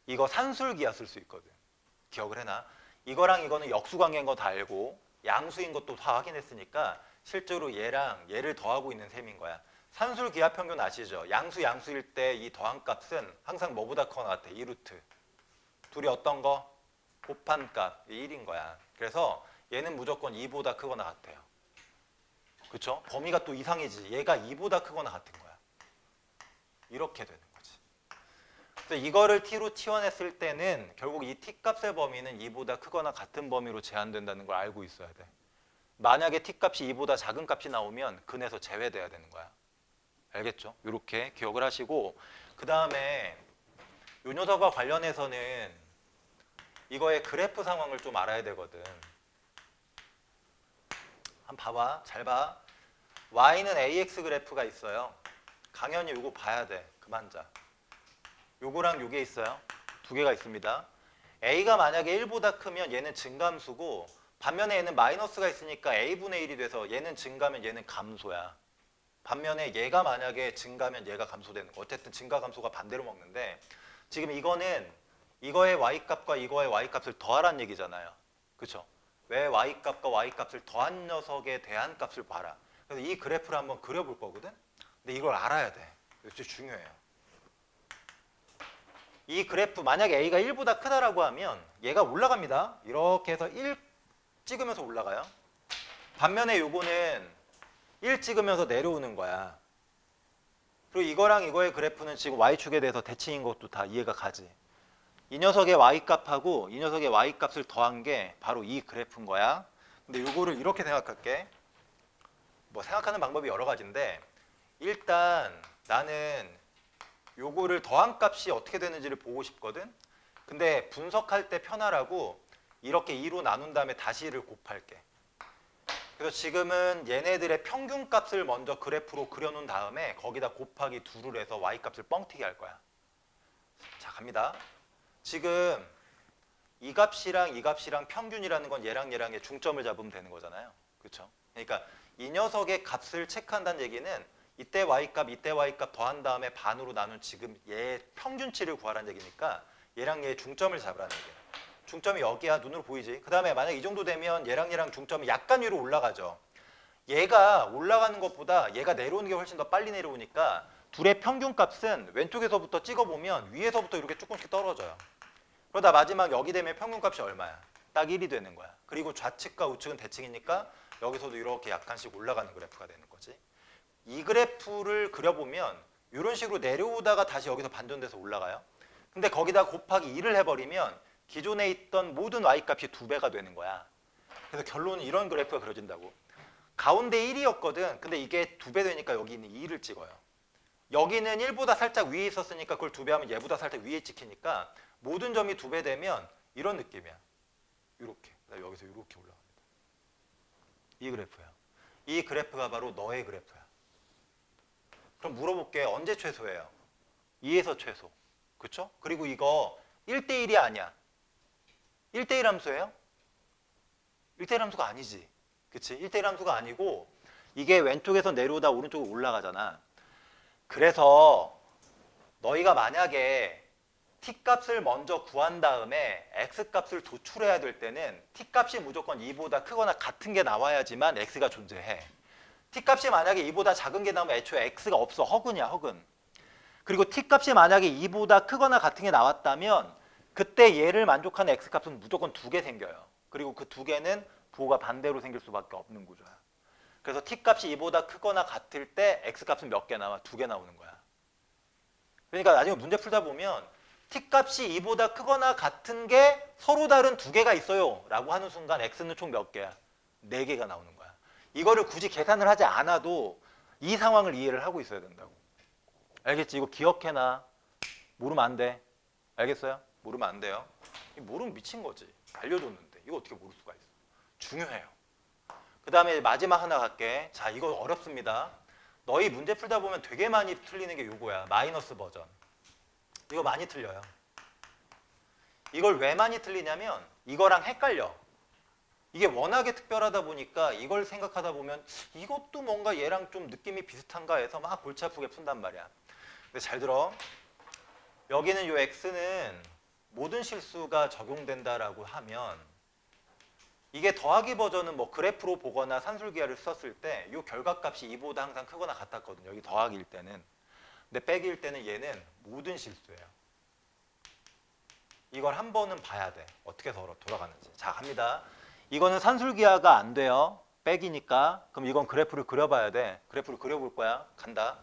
이거 산술기야 쓸 수 있거든. 기억을 해놔. 이거랑 이거는 역수관계인 거 다 알고 양수인 것도 다 확인했으니까 실제로 얘랑 얘를 더하고 있는 셈인 거야. 산술 기하평균 아시죠? 양수일 때 이 더한 값은 항상 뭐보다 커나 같아? 2루트. 둘이 어떤 거? 곱한 값 1인 거야. 그래서 얘는 무조건 2보다 크거나 같아요. 그쵸? 범위가 또 이상이지. 얘가 2보다 크거나 같은 거야. 이렇게 되는 거지. 그래서 이거를 t로 치환했을 때는 결국 이 t값의 범위는 2보다 크거나 같은 범위로 제한된다는 걸 알고 있어야 돼. 만약에 t값이 2보다 작은 값이 나오면 근에서 제외돼야 되는 거야. 알겠죠? 이렇게 기억을 하시고 그 다음에 요 녀석과 관련해서는 이거의 그래프 상황을 좀 알아야 되거든. 한번 봐봐. 잘 봐. y는 ax 그래프가 있어요. 강연이 요거 봐야 돼. 그만 자. 요거랑 요게 있어요. 두 개가 있습니다. a가 만약에 1보다 크면 얘는 증감수고 반면에 얘는 마이너스가 있으니까 a분의 1이 돼서 얘는 증가면 얘는 감소야. 반면에 얘가 만약에 증가면 얘가 감소되는 거. 어쨌든 증가 감소가 반대로 먹는데 지금 이거는 이거의 y값과 이거의 y값을 더하란 얘기잖아요. 그렇죠? 왜 y값과 y값을 더한 녀석에 대한 값을 봐라. 그래서 이 그래프를 한번 그려볼 거거든. 근데 이걸 알아야 돼. 이거 진짜 중요해요. 이 그래프 만약에 a가 1보다 크다라고 하면 얘가 올라갑니다. 이렇게 해서 1 찍으면서 올라가요. 반면에 요거는 1 찍으면서 내려오는 거야. 그리고 이거랑 이거의 그래프는 지금 y축에 대해서 대칭인 것도 다 이해가 가지. 이 녀석의 y값하고 이 녀석의 y값을 더한 게 바로 이 그래프인 거야. 근데 요거를 이렇게 생각할게. 뭐 생각하는 방법이 여러 가지인데 일단 나는 요거를 더한 값이 어떻게 되는지를 보고 싶거든. 근데 분석할 때 편하라고 이렇게 2로 나눈 다음에 다시 1을 곱할게. 그래서 지금은 얘네들의 평균 값을 먼저 그래프로 그려놓은 다음에 거기다 곱하기 2를 해서 y값을 뻥튀기 할 거야. 자, 갑니다. 지금 이 값이랑 평균이라는 건 얘랑의 중점을 잡으면 되는 거잖아요. 그렇죠? 그러니까 이 녀석의 값을 체크한다는 얘기는 이때 y값 더한 다음에 반으로 나눈 지금 얘의 평균치를 구하라는 얘기니까 얘랑 얘의 중점을 잡으라는 얘기예요. 중점이 여기야. 눈으로 보이지? 그 다음에 만약 이 정도 되면 얘랑 중점이 약간 위로 올라가죠. 얘가 올라가는 것보다 얘가 내려오는 게 훨씬 더 빨리 내려오니까 둘의 평균 값은 왼쪽에서부터 찍어보면 위에서부터 이렇게 조금씩 떨어져요. 그러다 마지막 여기 되면 평균 값이 얼마야? 딱 1이 되는 거야. 그리고 좌측과 우측은 대칭이니까 여기서도 이렇게 약간씩 올라가는 그래프가 되는 거지. 이 그래프를 그려보면 이런 식으로 내려오다가 다시 여기서 반전돼서 올라가요. 근데 거기다 곱하기 2를 해버리면 기존에 있던 모든 y값이 2배가 되는 거야. 그래서 결론은 이런 그래프가 그려진다고. 가운데 1이었거든. 근데 이게 2배 되니까 여기 있는 2를 찍어요. 여기는 1보다 살짝 위에 있었으니까 그걸 2배 하면 얘보다 살짝 위에 찍히니까 모든 점이 2배 되면 이런 느낌이야. 이렇게. 여기서 이렇게 올라갑니다. 이 그래프야. 이 그래프가 바로 너의 그래프야. 그럼 물어볼게. 언제 최소예요? 2에서 최소. 그쵸? 그리고 이거 1대1이 아니야. 1대1 함수예요? 1대1 함수가 아니지. 그치? 1대1 함수가 아니고 이게 왼쪽에서 내려오다 오른쪽으로 올라가잖아. 그래서 너희가 만약에 t값을 먼저 구한 다음에 x값을 도출해야 될 때는 t값이 무조건 2보다 크거나 같은 게 나와야지만 x가 존재해. t값이 만약에 2보다 작은 게 나오면 애초에 x가 없어. 허근이야, 허근. 그리고 t값이 만약에 2보다 크거나 같은 게 나왔다면 그때 얘를 만족하는 x값은 무조건 2개 생겨요. 그리고 그 2개는 부호가 반대로 생길 수밖에 없는 구조야. 그래서 t값이 2보다 크거나 같을 때 x값은 몇 개 나와? 2개 나오는 거야. 그러니까 나중에 문제 풀다 보면 t값이 2보다 크거나 같은 게 서로 다른 2개가 있어요 라고 하는 순간 x는 총 몇 개야? 4개가 나오는 거야. 이거를 굳이 계산을 하지 않아도 이 상황을 이해를 하고 있어야 된다고. 알겠지? 이거 기억해놔. 모르면 안 돼. 알겠어요? 모르면 안 돼요. 모르면 미친 거지. 알려줬는데 이거 어떻게 모를 수가 있어. 중요해요. 그 다음에 마지막 하나 갈게. 자, 이거 어렵습니다. 너희 문제 풀다 보면 되게 많이 틀리는 게 요거야. 마이너스 버전. 이거 많이 틀려요. 이걸 왜 많이 틀리냐면 이거랑 헷갈려. 이게 워낙에 특별하다 보니까 이걸 생각하다 보면 이것도 뭔가 얘랑 좀 느낌이 비슷한가 해서 막 골치 아프게 푼단 말이야. 근데 잘 들어. 여기는 요 x는 모든 실수가 적용된다라고 하면 이게 더하기 버전은 뭐 그래프로 보거나 산술기하를 썼을 때 이 결과값이 2보다 항상 크거나 같았거든요. 여기 더하기일 때는. 근데 빼기일 때는 얘는 모든 실수예요. 이걸 한 번은 봐야 돼. 어떻게 돌아가는지. 자, 갑니다. 이거는 산술기하가 안 돼요. 빼기니까. 그럼 이건 그래프를 그려봐야 돼. 그래프를 그려볼 거야. 간다.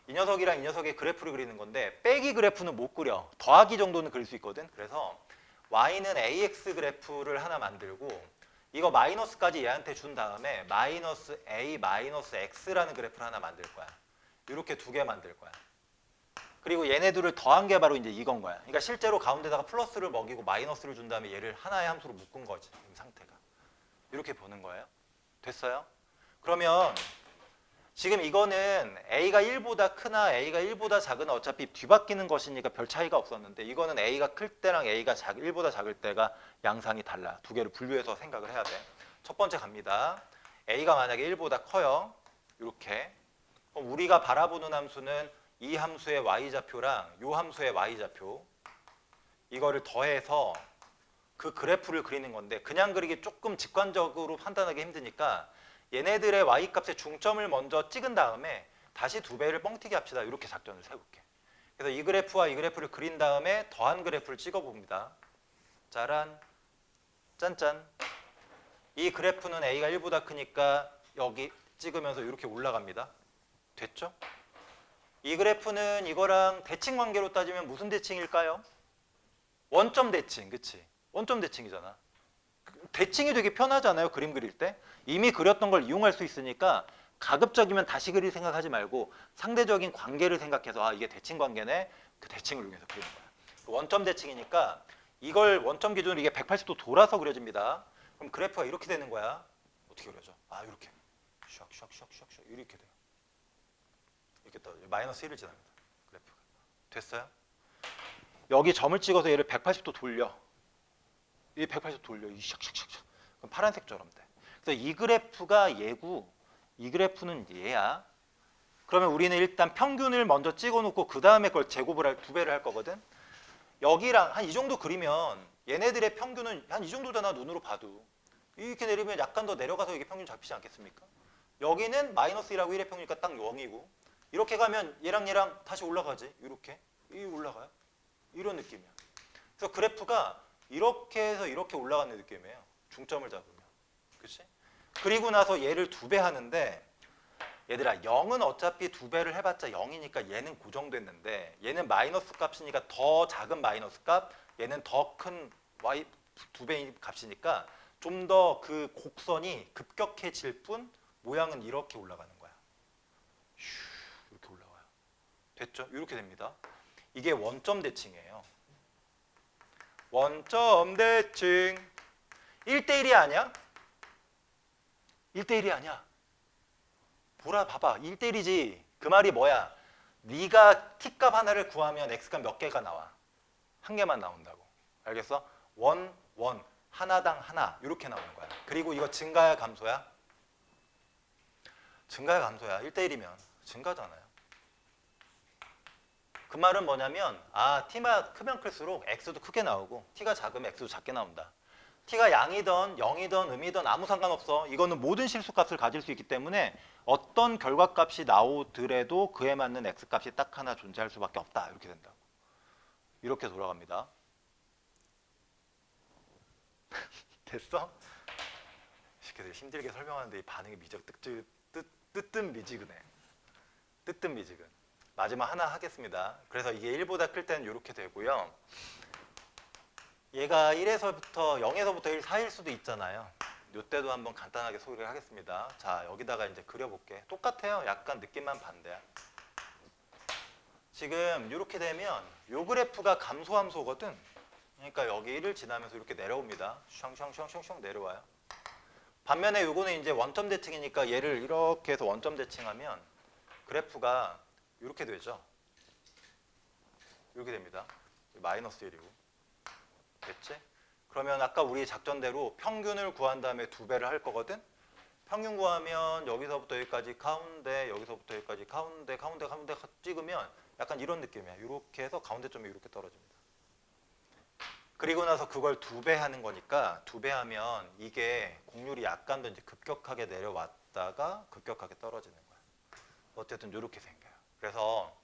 이 녀석이랑 이 녀석의 그래프를 그리는 건데 빼기 그래프는 못 그려. 더하기 정도는 그릴 수 있거든. 그래서 y는 ax 그래프를 하나 만들고 이거 마이너스까지 얘한테 준 다음에 마이너스 a 마이너스 x라는 그래프를 하나 만들 거야. 이렇게 두 개 만들 거야. 그리고 얘네들을 더한 게 바로 이제 이건 거야. 그러니까 실제로 가운데다가 플러스를 먹이고 마이너스를 준 다음에 얘를 하나의 함수로 묶은 거지. 이 상태가. 이렇게 보는 거예요. 됐어요? 그러면 지금 이거는 a가 1보다 크나 a가 1보다 작으나 어차피 뒤바뀌는 것이니까 별 차이가 없었는데 이거는 a가 클 때랑 a가 1보다 작을 때가 양상이 달라. 두 개를 분류해서 생각을 해야 돼. 첫 번째 갑니다. a가 만약에 1보다 커요. 이렇게. 그럼 우리가 바라보는 함수는 이 함수의 y좌표랑 이 함수의 y좌표 이거를 더해서 그 그래프를 그리는 건데 그냥 그리기 조금 직관적으로 판단하기 힘드니까 얘네들의 y값의 중점을 먼저 찍은 다음에 다시 두 배를 뻥튀기 합시다. 이렇게 작전을 세울게. 그래서 이 그래프와 이 그래프를 그린 다음에 더한 그래프를 찍어봅니다. 짜란, 짠짠. 이 그래프는 a가 1보다 크니까 여기 찍으면서 이렇게 올라갑니다. 됐죠? 이 그래프는 이거랑 대칭 관계로 따지면 무슨 대칭일까요? 원점 대칭, 그치? 원점 대칭이잖아. 대칭이 되게 편하잖아요. 그림 그릴 때. 이미 그렸던 걸 이용할 수 있으니까 가급적이면 다시 그릴 생각하지 말고 상대적인 관계를 생각해서 아 이게 대칭 관계네. 그 대칭을 이용해서 그리는 거야. 원점 대칭이니까 이걸 원점 기준으로 이게 180도 돌아서 그려집니다. 그럼 그래프가 이렇게 되는 거야. 어떻게 그려져? 아 이렇게. 샥샥샥샥 이렇게 돼요. 이렇게 떠 마이너스 1을 지납니다. 그래프가. 됐어요? 여기 점을 찍어서 얘를 180도 돌려. 이 180도 돌려. 이 샥샥샥샥. 그럼 파란색처럼 돼. 그래서 이 그래프가 얘고 이 그래프는 얘야. 그러면 우리는 일단 평균을 먼저 찍어놓고 그 다음에 그걸 제곱을 할 두 배를 할 거거든. 여기랑 한 이 정도 그리면 얘네들의 평균은 한 이 정도잖아. 눈으로 봐도. 이렇게 내리면 약간 더 내려가서 이게 평균 잡히지 않겠습니까? 여기는 마이너스 1하고 1의 평균이니까 딱 0이고 이렇게 가면 얘랑 얘랑 다시 올라가지. 이렇게. 이 올라가요. 이런 느낌이야. 그래서 그래프가 이렇게 해서 이렇게 올라가는 느낌이에요. 중점을 잡으면. 그치? 그리고 나서 얘를 두 배 하는데 얘들아 0은 어차피 두 배를 해봤자 0이니까 얘는 고정됐는데 얘는 마이너스 값이니까 더 작은 마이너스 값 얘는 더 큰 y 두 배의 값이니까 좀 더 그 곡선이 급격해질 뿐 모양은 이렇게 올라가는 거야. 이렇게 올라와요. 됐죠? 이렇게 됩니다. 이게 원점 대칭이에요. 원점 대칭 1대1이 아니야? 1대1이 아니야. 보라 봐봐. 1대1이지. 그 말이 뭐야? 네가 t값 하나를 구하면 x값 몇 개가 나와? 한 개만 나온다고. 알겠어? 원, 하나당 하나 이렇게 나오는 거야. 그리고 이거 증가야 감소야? 증가야 감소야. 1대1이면 증가잖아요. 그 말은 뭐냐면 t가 크면 클수록 x도 크게 나오고 t가 작으면 x도 작게 나온다. t가 양이든 0이든 음이든 아무 상관없어. 이거는 모든 실수값을 가질 수 있기 때문에 어떤 결과값이 나오더라도 그에 맞는 x값이 딱 하나 존재할 수밖에 없다. 이렇게 된다고. 이렇게 돌아갑니다. 됐어? 새끼들 힘들게 설명하는데 이 반응이 뜨뜻미지근해. 뜨뜻미지근. 마지막 하나 하겠습니다. 그래서 이게 1보다 클 때는 이렇게 되고요. 얘가 1에서부터 0에서부터 1 사이일 수도 있잖아요. 이때도 한번 간단하게 소개를 하겠습니다. 자, 여기다가 이제 그려볼게. 똑같아요. 약간 느낌만 반대야. 지금 이렇게 되면 요 그래프가 감소함소거든. 그러니까 여기 1을 지나면서 이렇게 내려옵니다. 샹샹샹샹샹 내려와요. 반면에 요거는 이제 원점 대칭이니까 얘를 이렇게 해서 원점 대칭하면 그래프가 이렇게 되죠. 이렇게 됩니다. 마이너스 1이고. 됐지? 그러면 아까 우리 작전대로 평균을 구한 다음에 2배를 할 거거든? 평균 구하면 여기서부터 여기까지 가운데, 여기서부터 여기까지 가운데, 가운데 찍으면 약간 이런 느낌이야. 이렇게 해서 가운데점이 이렇게 떨어집니다. 그리고 나서 그걸 2배 하는 거니까 2배 하면 이게 공률이 약간 더 이제 급격하게 내려왔다가 급격하게 떨어지는 거야. 어쨌든 이렇게 생겨요. 그래서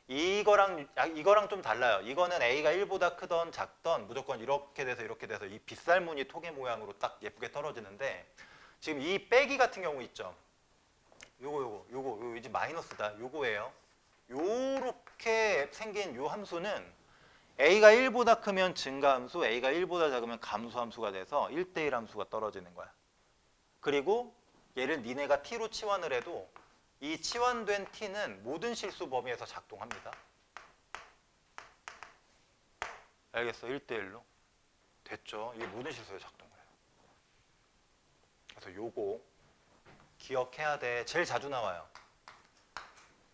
이거랑 좀 달라요. 이거는 A가 1보다 크던 작던 무조건 이렇게 돼서 이 빗살무늬 토개 모양으로 딱 예쁘게 떨어지는데 지금 이 빼기 같은 경우 있죠. 요거 이제 마이너스다. 요거예요. 요렇게 생긴 요 함수는 A가 1보다 크면 증가함수, A가 1보다 작으면 감소함수가 돼서 1대1 함수가 떨어지는 거야. 그리고 얘를 니네가 T로 치환을 해도 이 치환된 T는 모든 실수 범위에서 작동합니다. 알겠어? 1대1로. 됐죠? 이게 모든 실수에 작동을 해요. 그래서 요거 기억해야 돼. 제일 자주 나와요.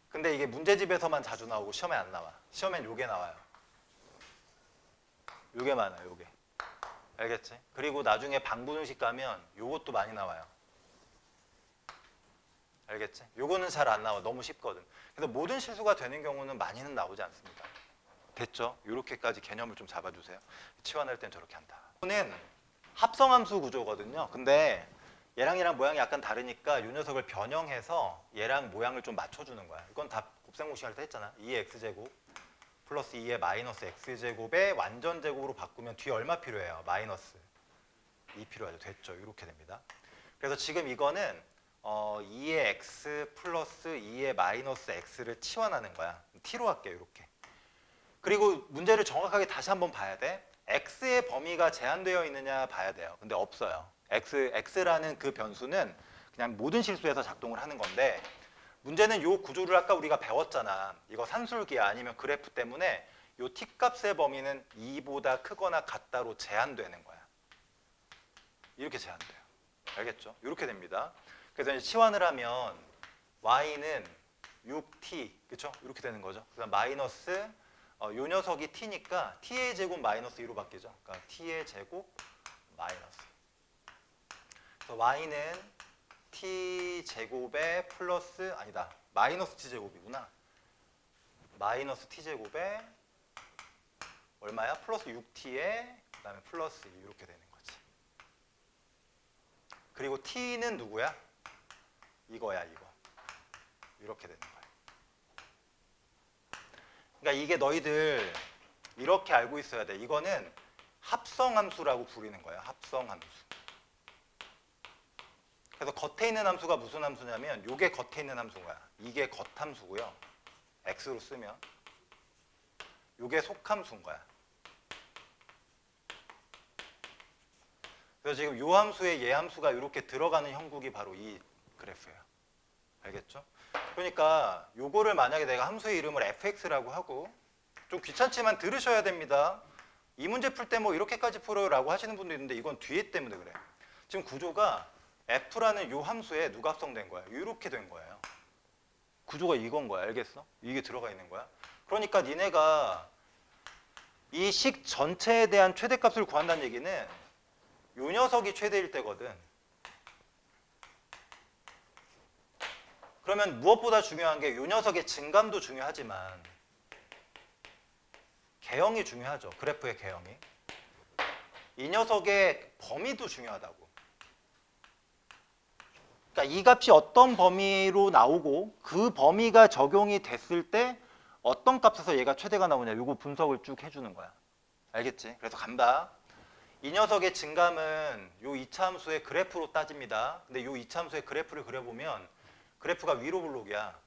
근데 이게 문제집에서만 자주 나오고 시험에 안 나와. 시험엔 요게 나와요. 요게 많아요. 요게. 알겠지? 그리고 나중에 방분식 가면 요것도 많이 나와요. 알겠지? 요거는 잘 안 나와. 너무 쉽거든. 그래서 모든 실수가 되는 경우는 많이는 나오지 않습니다. 됐죠? 이렇게까지 개념을 좀 잡아주세요. 치환할 땐 저렇게 한다. 이거는 합성함수 구조거든요. 근데 얘랑 모양이 약간 다르니까 이 녀석을 변형해서 얘랑 모양을 좀 맞춰주는 거야. 이건 다 곱셈공식 할 때 했잖아. 2의 x제곱 플러스 2의 마이너스 x제곱의 완전제곱으로 바꾸면 뒤에 얼마 필요해요? 마이너스 2 필요하죠. 됐죠? 이렇게 됩니다. 그래서 지금 이거는 2의 x 플러스 2의 마이너스 x를 치환하는 거야. t로 할게요. 이렇게. 그리고 문제를 정확하게 다시 한번 봐야 돼. x의 범위가 제한되어 있느냐 봐야 돼요. 근데 없어요. x라는 그 변수는 그냥 모든 실수에서 작동을 하는 건데 문제는 이 구조를 아까 우리가 배웠잖아. 이거 산술기야 아니면 그래프 때문에 이 t값의 범위는 2보다 크거나 같다로 제한되는 거야. 이렇게 제한돼요. 알겠죠? 이렇게 됩니다. 그래서 이제 치환을 하면 y는 6t, 그렇죠? 이렇게 되는 거죠. 그다음 마이너스 요 녀석이 t니까 t의 제곱 마이너스 2로 바뀌죠. 그러니까 t의 제곱 마이너스. 그래서 y는 t 제곱에 플러스 아니다. 마이너스 t 제곱이구나. 마이너스 t 제곱에 얼마야? 플러스 6t에 그다음에 플러스 2 이렇게 되는 거지. 그리고 t는 누구야? 이거야, 이거. 이렇게 되는 거야. 그러니까 이게 너희들 이렇게 알고 있어야 돼. 이거는 합성함수라고 부르는 거야. 합성함수. 그래서 겉에 있는 함수가 무슨 함수냐면 이게 겉에 있는 함수인 거야. 이게 겉함수고요. x로 쓰면 이게 속함수인 거야. 그래서 지금 이 함수에 얘 함수가 이렇게 들어가는 형국이 바로 이 그래프예요. 알겠죠? 그러니까 요거를 만약에 내가 함수의 이름을 fx라고 하고 좀 귀찮지만 들으셔야 됩니다. 이 문제 풀 때 뭐 이렇게까지 풀어라고 하시는 분도 있는데 이건 뒤에 때문에 그래. 지금 구조가 f라는 요 함수에 누가 합성된 거야? 이렇게 된 거예요. 구조가 이건 거야. 알겠어? 이게 들어가 있는 거야. 그러니까 니네가 이 식 전체에 대한 최대값을 구한다는 얘기는 요 녀석이 최대일 때거든. 그러면 무엇보다 중요한 게 요 녀석의 증감도 중요하지만 개형이 중요하죠. 그래프의 개형이. 이 녀석의 범위도 중요하다고. 그러니까 이 값이 어떤 범위로 나오고 그 범위가 적용이 됐을 때 어떤 값에서 얘가 최대가 나오냐 요거 분석을 쭉 해주는 거야. 알겠지? 그래서 간다. 이 녀석의 증감은 요 2차 함수의 그래프로 따집니다. 근데 요 2차 함수의 그래프를 그려보면 그래프가 위로 블록이야.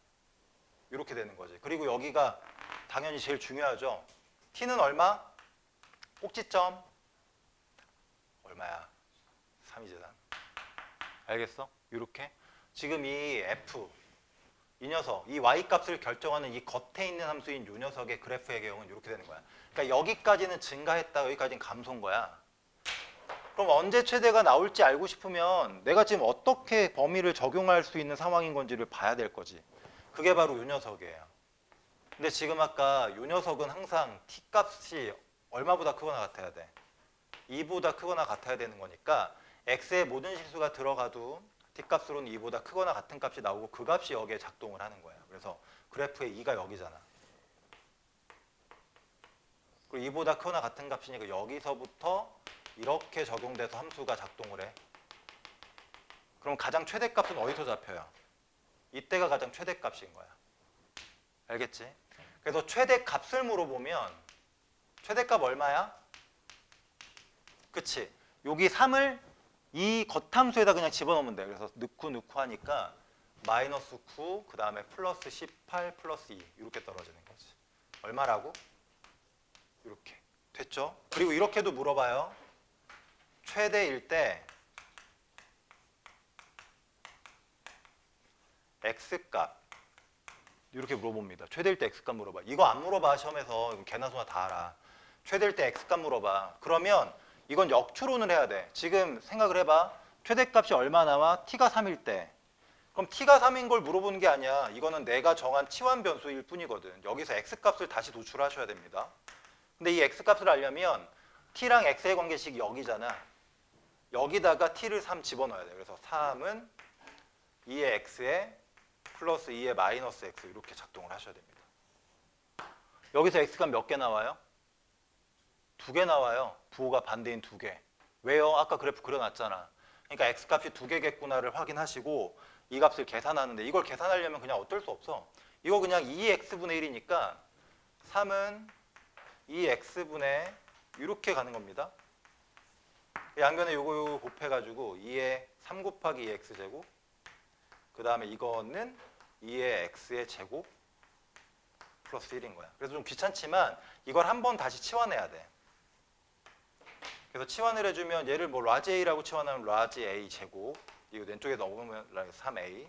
이렇게 되는 거지. 그리고 여기가 당연히 제일 중요하죠. t는 얼마? 꼭지점 얼마야? 3이제단. 알겠어? 이렇게. 지금 이 f 이 녀석, 이 y 값을 결정하는 이 겉에 있는 함수인 이 녀석의 그래프의 개형은 이렇게 되는 거야. 그러니까 여기까지는 증가했다, 여기까지는 감소인 거야. 그럼 언제 최대가 나올지 알고 싶으면 내가 지금 어떻게 범위를 적용할 수 있는 상황인 건지를 봐야 될 거지. 그게 바로 이 녀석이에요. 근데 지금 아까 이 녀석은 항상 t 값이 얼마보다 크거나 같아야 돼. 2보다 크거나 같아야 되는 거니까 x의 모든 실수가 들어가도 t 값으로는 2보다 크거나 같은 값이 나오고 그 값이 여기에 작동을 하는 거예요. 그래서 그래프의 2가 여기잖아. 그리고 2보다 크거나 같은 값이니까 여기서부터 이렇게 적용돼서 함수가 작동을 해. 그럼 가장 최대값은 어디서 잡혀요? 이때가 가장 최대값인 거야. 알겠지? 그래서 최대값을 물어보면 최대값 얼마야? 그치? 여기 3을 이 겉함수에다 그냥 집어넣으면 돼. 그래서 넣고 하니까 마이너스 9, 그 다음에 플러스 18, 플러스 2 이렇게 떨어지는 거지. 얼마라고? 이렇게. 됐죠? 그리고 이렇게도 물어봐요. 최대일 때 x값 이렇게 물어봅니다. 최대일 때 x값 물어봐. 이거 안 물어봐 시험에서. 이거 개나 소나 다 알아. 최대일 때 x값 물어봐. 그러면 이건 역추론을 해야 돼. 지금 생각을 해봐. 최대값이 얼마 나와? t가 3일 때. 그럼 t가 3인 걸 물어보는 게 아니야. 이거는 내가 정한 치환 변수일 뿐이거든. 여기서 x값을 다시 도출하셔야 됩니다. 근데 이 x값을 알려면 t랑 x의 관계식이 여기잖아. 여기다가 t를 3 집어넣어야 돼. 그래서 3은 2의 x에 플러스 2의 마이너스 x 이렇게 작동을 하셔야 됩니다. 여기서 x가 몇 개 나와요? 2개 나와요. 부호가 반대인 2개. 왜요? 아까 그래프 그려놨잖아. 그러니까 x값이 2개겠구나를 확인하시고 이 값을 계산하는데 이걸 계산하려면 그냥 어쩔 수 없어. 이거 그냥 2x분의 1이니까 3은 2x분의 이렇게 가는 겁니다. 양변에 요거 곱해가지고 2의 3 곱하기 2x제곱 그 다음에 이거는 2의 x의 제곱 플러스 1인 거야. 그래서 좀 귀찮지만 이걸 한번 다시 치환해야 돼. 그래서 치환을 해주면 얘를 뭐 라지 a라고 치환하면 라지 a 제곱 이거 왼쪽에 넣으면 3a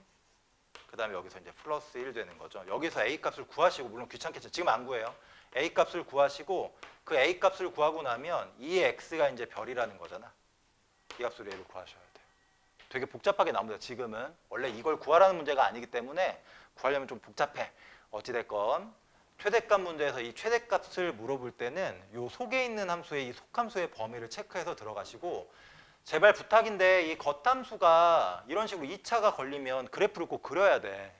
그 다음에 여기서 이제 플러스 1 되는 거죠. 여기서 a 값을 구하시고 물론 귀찮겠죠. 지금 안 구해요. a 값을 구하시고 그 a 값을 구하고 나면 2의 x가 이제 별이라는 거잖아. 이 값으로 얘를 구하셔야 돼요. 되게 복잡하게 나옵니다. 지금은 원래 이걸 구하라는 문제가 아니기 때문에 구하려면 좀 복잡해. 어찌됐건 최대값 문제에서 이 최대값을 물어볼 때는 이 속에 있는 함수의 이 속함수의 범위를 체크해서 들어가시고 제발 부탁인데 이 겉함수가 이런 식으로 2차가 걸리면 그래프를 꼭 그려야 돼.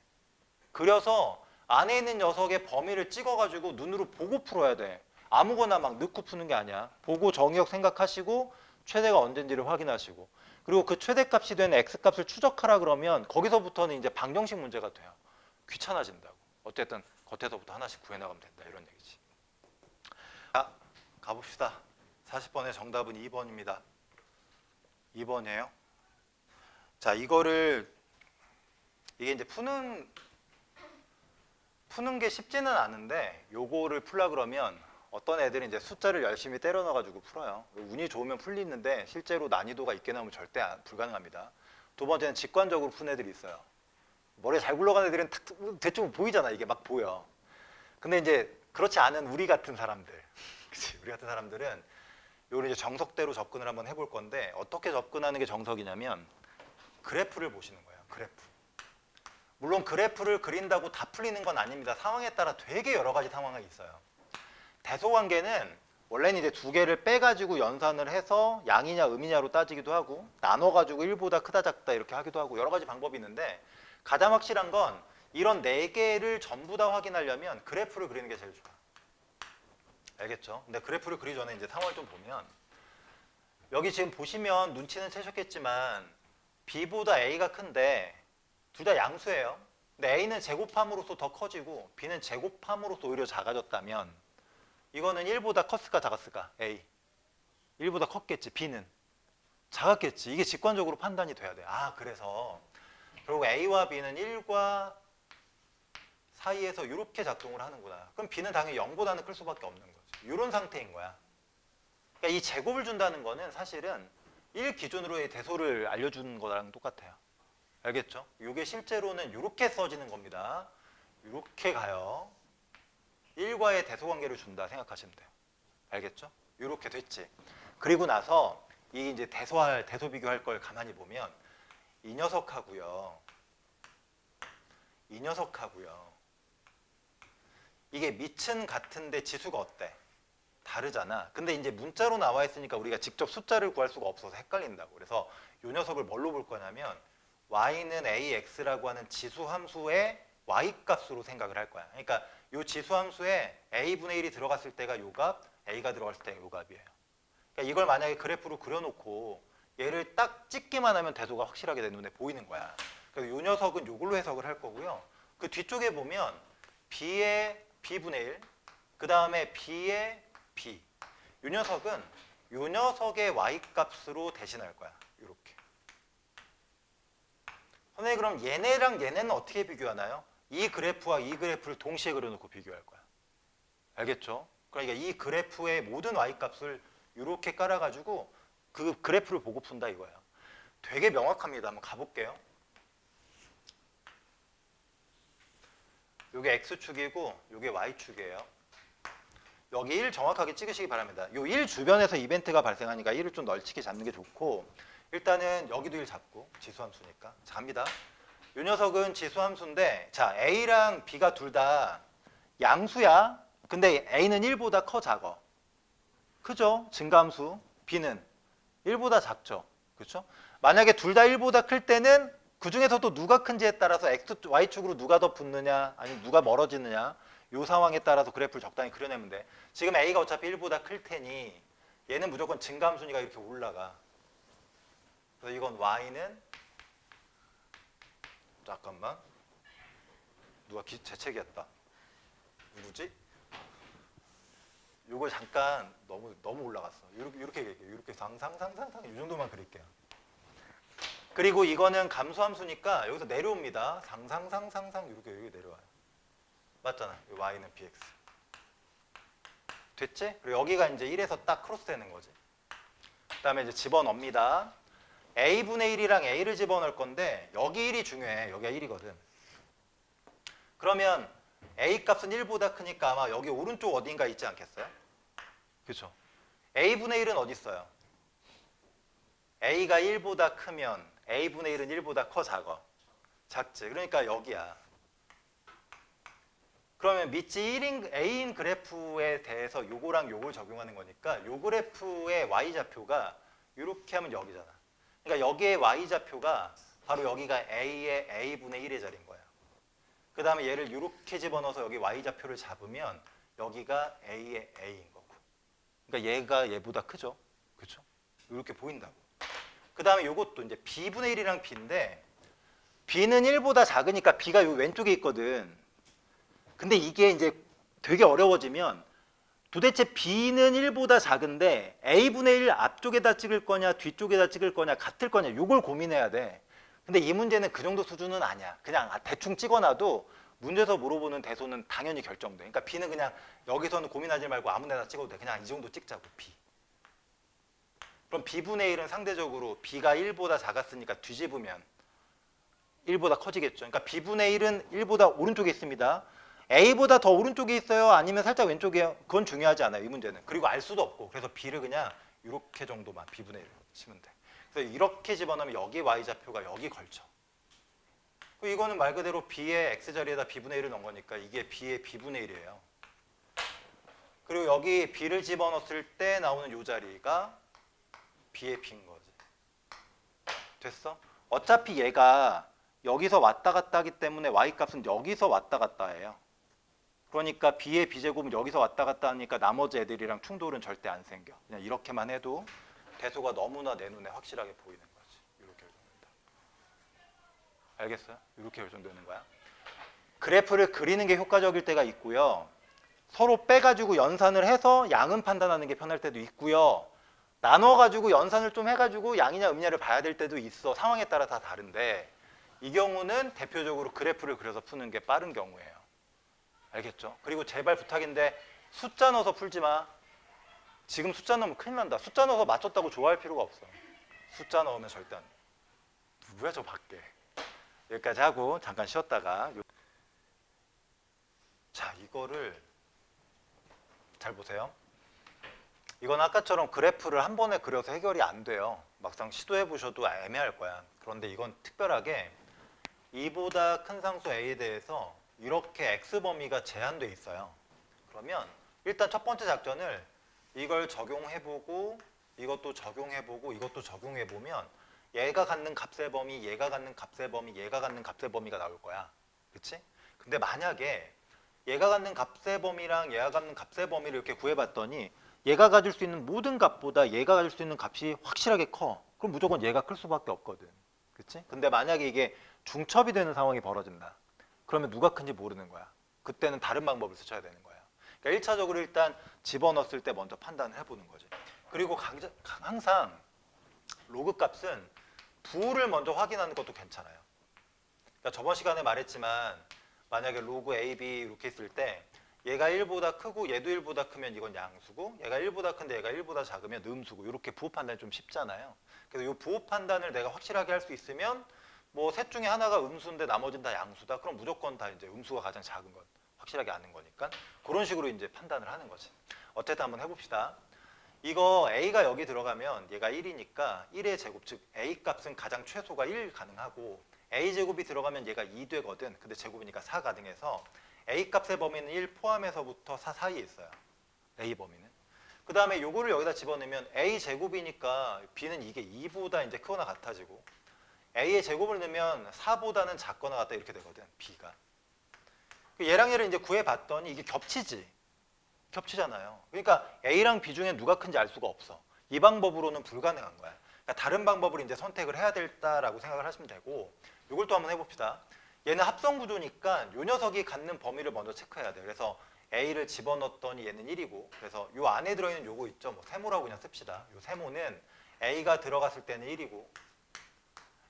그려서 안에 있는 녀석의 범위를 찍어가지고 눈으로 보고 풀어야 돼. 아무거나 막 넣고 푸는 게 아니야. 보고 정의역 생각하시고 최대가 언젠지를 확인하시고 그리고 그 최대값이 된 x값을 추적하라 그러면 거기서부터는 이제 방정식 문제가 돼요. 귀찮아진다고. 어쨌든 겉에서부터 하나씩 구해나가면 된다 이런 얘기지. 자, 가봅시다. 40번의 정답은 2번입니다. 2번이에요. 자, 이거를 이게 이제 푸는 게 쉽지는 않은데 요거를 풀라 그러면 어떤 애들이 이제 숫자를 열심히 때려 넣어가지고 풀어요. 운이 좋으면 풀리는데 실제로 난이도가 있게 나오면 절대 불가능합니다. 두 번째는 직관적으로 푼 애들이 있어요. 머리 잘 굴러가는 애들은 탁 대충 보이잖아. 이게 막 보여. 근데 이제 그렇지 않은 우리 같은 사람들, 그치? 우리 같은 사람들은 요걸 이제 정석대로 접근을 한번 해볼 건데 어떻게 접근하는 게 정석이냐면 그래프를 보시는 거예요. 그래프. 물론 그래프를 그린다고 다 풀리는 건 아닙니다. 상황에 따라 되게 여러 가지 상황이 있어요. 대소관계는 원래는 이제 두 개를 빼가지고 연산을 해서 양이냐 음이냐로 따지기도 하고 나눠가지고 1보다 크다 작다 이렇게 하기도 하고 여러 가지 방법이 있는데 가장 확실한 건 이런 네 개를 전부 다 확인하려면 그래프를 그리는 게 제일 좋아. 알겠죠? 근데 그래프를 그리기 전에 이제 상황을 좀 보면 여기 지금 보시면 눈치는 채셨겠지만 B보다 A가 큰데 둘 다 양수예요. 근데 A는 제곱함으로써 더 커지고 B는 제곱함으로써 오히려 작아졌다면 이거는 1보다 컸을까 작았을까? A. 1보다 컸겠지. B는 작았겠지. 이게 직관적으로 판단이 돼야 돼. 아, 그래서 결국 A와 B는 1과 사이에서 이렇게 작동을 하는구나. 그럼 B는 당연히 0보다는 클 수밖에 없는 거죠. 이런 상태인 거야. 그러니까 이 제곱을 준다는 거는 사실은 1 기준으로의 대소를 알려주는 거랑 똑같아요. 알겠죠? 이게 실제로는 이렇게 써지는 겁니다. 이렇게 가요. 1과의 대소관계를 준다 생각하시면 돼요. 알겠죠? 이렇게 됐지. 그리고 나서 이 이제 대소 비교할 걸 가만히 보면 이 녀석하고요. 이 녀석하고요. 이게 밑은 같은데 지수가 어때? 다르잖아. 근데 이제 문자로 나와 있으니까 우리가 직접 숫자를 구할 수가 없어서 헷갈린다고. 그래서 이 녀석을 뭘로 볼 거냐면 y는 ax라고 하는 지수 함수의 y 값으로 생각을 할 거야. 그러니까 이 지수 함수에 a분의 1이 들어갔을 때가 요 값, a가 들어갔을 때가 요 값이에요. 그러니까 이걸 만약에 그래프로 그려놓고 얘를 딱 찍기만 하면 대소가 확실하게 내 눈에 보이는 거야. 그래서 이 녀석은 요걸로 해석을 할 거고요. 그 뒤쪽에 보면 b의 b분의 1, 그 다음에 b의 b. 이 녀석은 이 녀석의 y 값으로 대신할 거야. 이렇게. 선생님 그럼 얘네랑 얘네는 어떻게 비교하나요? 이 그래프와 이 그래프를 동시에 그려놓고 비교할 거야. 알겠죠? 그러니까 이 그래프의 모든 y 값을 이렇게 깔아가지고 그 그래프를 보고 푼다 이거예요. 되게 명확합니다. 한번 가볼게요. 이게 x축이고 이게 y축이에요. 여기 1 정확하게 찍으시기 바랍니다. 이 1 주변에서 이벤트가 발생하니까 1을 좀 널찍이 잡는 게 좋고 일단은 여기도 1 잡고 지수함수니까 자, 갑니다. 이 녀석은 지수함수인데 자 A랑 B가 둘 다 양수야. 근데 A는 1보다 커 작어. 크죠? 증가함수. B는 1보다 작죠. 그렇죠? 만약에 둘 다 1보다 클 때는 그 중에서도 누가 큰지에 따라서 X, Y축으로 누가 더 붙느냐 아니면 누가 멀어지느냐 이 상황에 따라서 그래프를 적당히 그려내면 돼. 지금 A가 어차피 1보다 클 테니 얘는 무조건 증가함수니까 이렇게 올라가. 그래서 이건 Y는 잠깐만 누가 재채기했다. 누구지? 이거 잠깐 너무 올라갔어. 이렇게 얘기해요. 이렇게 상상상 이 정도만 그릴게요. 그리고 이거는 감소함수니까 여기서 내려옵니다. 상상 이렇게 여기 내려와요. 맞잖아. y는 bx. 됐지? 그리고 여기가 이제 1에서 딱 크로스 되는 거지. 그 다음에 이제 집어넣습니다. a분의 1이랑 a를 집어넣을 건데 여기 1이 중요해. 여기가 1이거든. 그러면 a 값은 1보다 크니까 아마 여기 오른쪽 어딘가 있지 않겠어요? 그렇죠. a분의 1은 어디 있어요? a가 1보다 크면 a분의 1은 1보다 커 작아? 작지. 그러니까 여기야. 그러면 밑지 1인 A인 그래프에 대해서 요거랑 요걸 적용하는 거니까 요 그래프의 Y좌표가 이렇게 하면 여기잖아. 그러니까 여기의 Y좌표가 바로 여기가 A의 A분의 1의 자리인 거야. 그 다음에 얘를 이렇게 집어넣어서 여기 Y좌표를 잡으면 여기가 A의 A인 거고. 그러니까 얘가 얘보다 크죠. 그렇죠? 이렇게 보인다고. 그 다음에 요것도 이제 B분의 1이랑 B인데 B는 1보다 작으니까 B가 요 왼쪽에 있거든. 근데 이게 이제 되게 어려워지면 도대체 B는 1보다 작은데 A분의 1 앞쪽에다 찍을 거냐 뒤쪽에다 찍을 거냐 같을 거냐 요걸 고민해야 돼. 근데 이 문제는 그 정도 수준은 아니야. 그냥 대충 찍어놔도 문제에서 물어보는 대소는 당연히 결정돼. 그러니까 B는 그냥 여기서는 고민하지 말고 아무 데나 찍어도 돼. 그냥 이 정도 찍자고 B. 그럼 B분의 1은 상대적으로 B가 1보다 작았으니까 뒤집으면 1보다 커지겠죠. 그러니까 B분의 1은 1보다 오른쪽에 있습니다. A보다 더 오른쪽에 있어요? 아니면 살짝 왼쪽이에요? 그건 중요하지 않아요. 이 문제는. 그리고 알 수도 없고. 그래서 B를 그냥 이렇게 정도만 B분의 1 치면 돼. 그래서 이렇게 집어넣으면 여기 Y좌표가 여기 걸쳐. 이거는 말 그대로 B의 X자리에다 B분의 1을 넣은 거니까 이게 B의 B분의 1이에요. 그리고 여기 B를 집어넣었을 때 나오는 이 자리가 B의 B인 거지. 됐어? 어차피 얘가 여기서 왔다 갔다 하기 때문에 Y값은 여기서 왔다 갔다 해요. 그러니까 B의 B제곱은 여기서 왔다 갔다 하니까 나머지 애들이랑 충돌은 절대 안 생겨. 그냥 이렇게만 해도 대소가 너무나 내 눈에 확실하게 보이는 거지. 이렇게 결정된다. 알겠어요? 이렇게 결정되는 거야. 그래프를 그리는 게 효과적일 때가 있고요. 서로 빼가지고 연산을 해서 양은 판단하는 게 편할 때도 있고요. 나눠가지고 연산을 좀 해가지고 양이냐 음냐를 봐야 될 때도 있어. 상황에 따라 다 다른데 이 경우는 대표적으로 그래프를 그려서 푸는 게 빠른 경우예요. 알겠죠? 그리고 제발 부탁인데 숫자 넣어서 풀지 마. 지금 숫자 넣으면 큰일 난다. 숫자 넣어서 맞췄다고 좋아할 필요가 없어. 숫자 넣으면 절대 안 돼. 누구야 저 밖에. 여기까지 하고 잠깐 쉬었다가 자, 이거를 잘 보세요. 이건 아까처럼 그래프를 한 번에 그려서 해결이 안 돼요. 막상 시도해 보셔도 애매할 거야. 그런데 이건 특별하게 2보다 큰 상수 A에 대해서 이렇게 X 범위가 제한돼 있어요. 그러면 일단 첫 번째 작전을 이걸 적용해보고 이것도 적용해보고 이것도 적용해보면 얘가 갖는 값의 범위, 얘가 갖는 값의 범위, 얘가 갖는 값의 범위가 나올 거야. 그치? 근데 만약에 얘가 갖는 값의 범위랑 얘가 갖는 값의 범위를 이렇게 구해봤더니 얘가 가질 수 있는 모든 값보다 얘가 가질 수 있는 값이 확실하게 커. 그럼 무조건 얘가 클 수밖에 없거든. 그치? 근데 만약에 이게 중첩이 되는 상황이 벌어진다. 그러면 누가 큰지 모르는 거야. 그때는 다른 방법을 쓰셔야 되는 거야. 그러니까 1차적으로 일단 집어넣었을 때 먼저 판단을 해보는 거지. 그리고 항상 로그 값은 부를 먼저 확인하는 것도 괜찮아요. 그러니까 저번 시간에 말했지만 만약에 로그 AB 이렇게 있을 때 얘가 1보다 크고 얘도 1보다 크면 이건 양수고 얘가 1보다 큰데 얘가 1보다 작으면 음수고 이렇게 부호 판단이 좀 쉽잖아요. 그래서 이 부호 판단을 내가 확실하게 할 수 있으면 뭐 셋 중에 하나가 음수인데 나머지는 다 양수다. 그럼 무조건 다 이제 음수가 가장 작은 건 확실하게 아는 거니까 그런 식으로 이제 판단을 하는 거지. 어쨌든 한번 해봅시다. 이거 A가 여기 들어가면 얘가 1이니까 1의 제곱, 즉 A 값은 가장 최소가 1 가능하고 A 제곱이 들어가면 얘가 2 되거든. 근데 제곱이니까 4 가능해서 A 값의 범위는 1 포함해서부터 4 사이에 있어요. A 범위는. 그 다음에 요거를 여기다 집어넣으면 A 제곱이니까 B는 이게 2보다 이제 크거나 같아지고 A의 제곱을 넣으면 4보다는 작거나 같다 이렇게 되거든. B가. 얘랑 얘를 이제 구해봤더니 이게 겹치지. 겹치잖아요. 그러니까 A랑 B 중에 누가 큰지 알 수가 없어. 이 방법으로는 불가능한 거야. 그러니까 다른 방법을 이제 선택을 해야 된다라고 생각을 하시면 되고 이걸 또 한번 해봅시다. 얘는 합성 구조니까 요 녀석이 갖는 범위를 먼저 체크해야 돼요. 그래서 A를 집어넣었더니 얘는 1이고 그래서 요 안에 들어있는 요거 있죠. 뭐 세모라고 그냥 씁시다. 요 세모는 A가 들어갔을 때는 1이고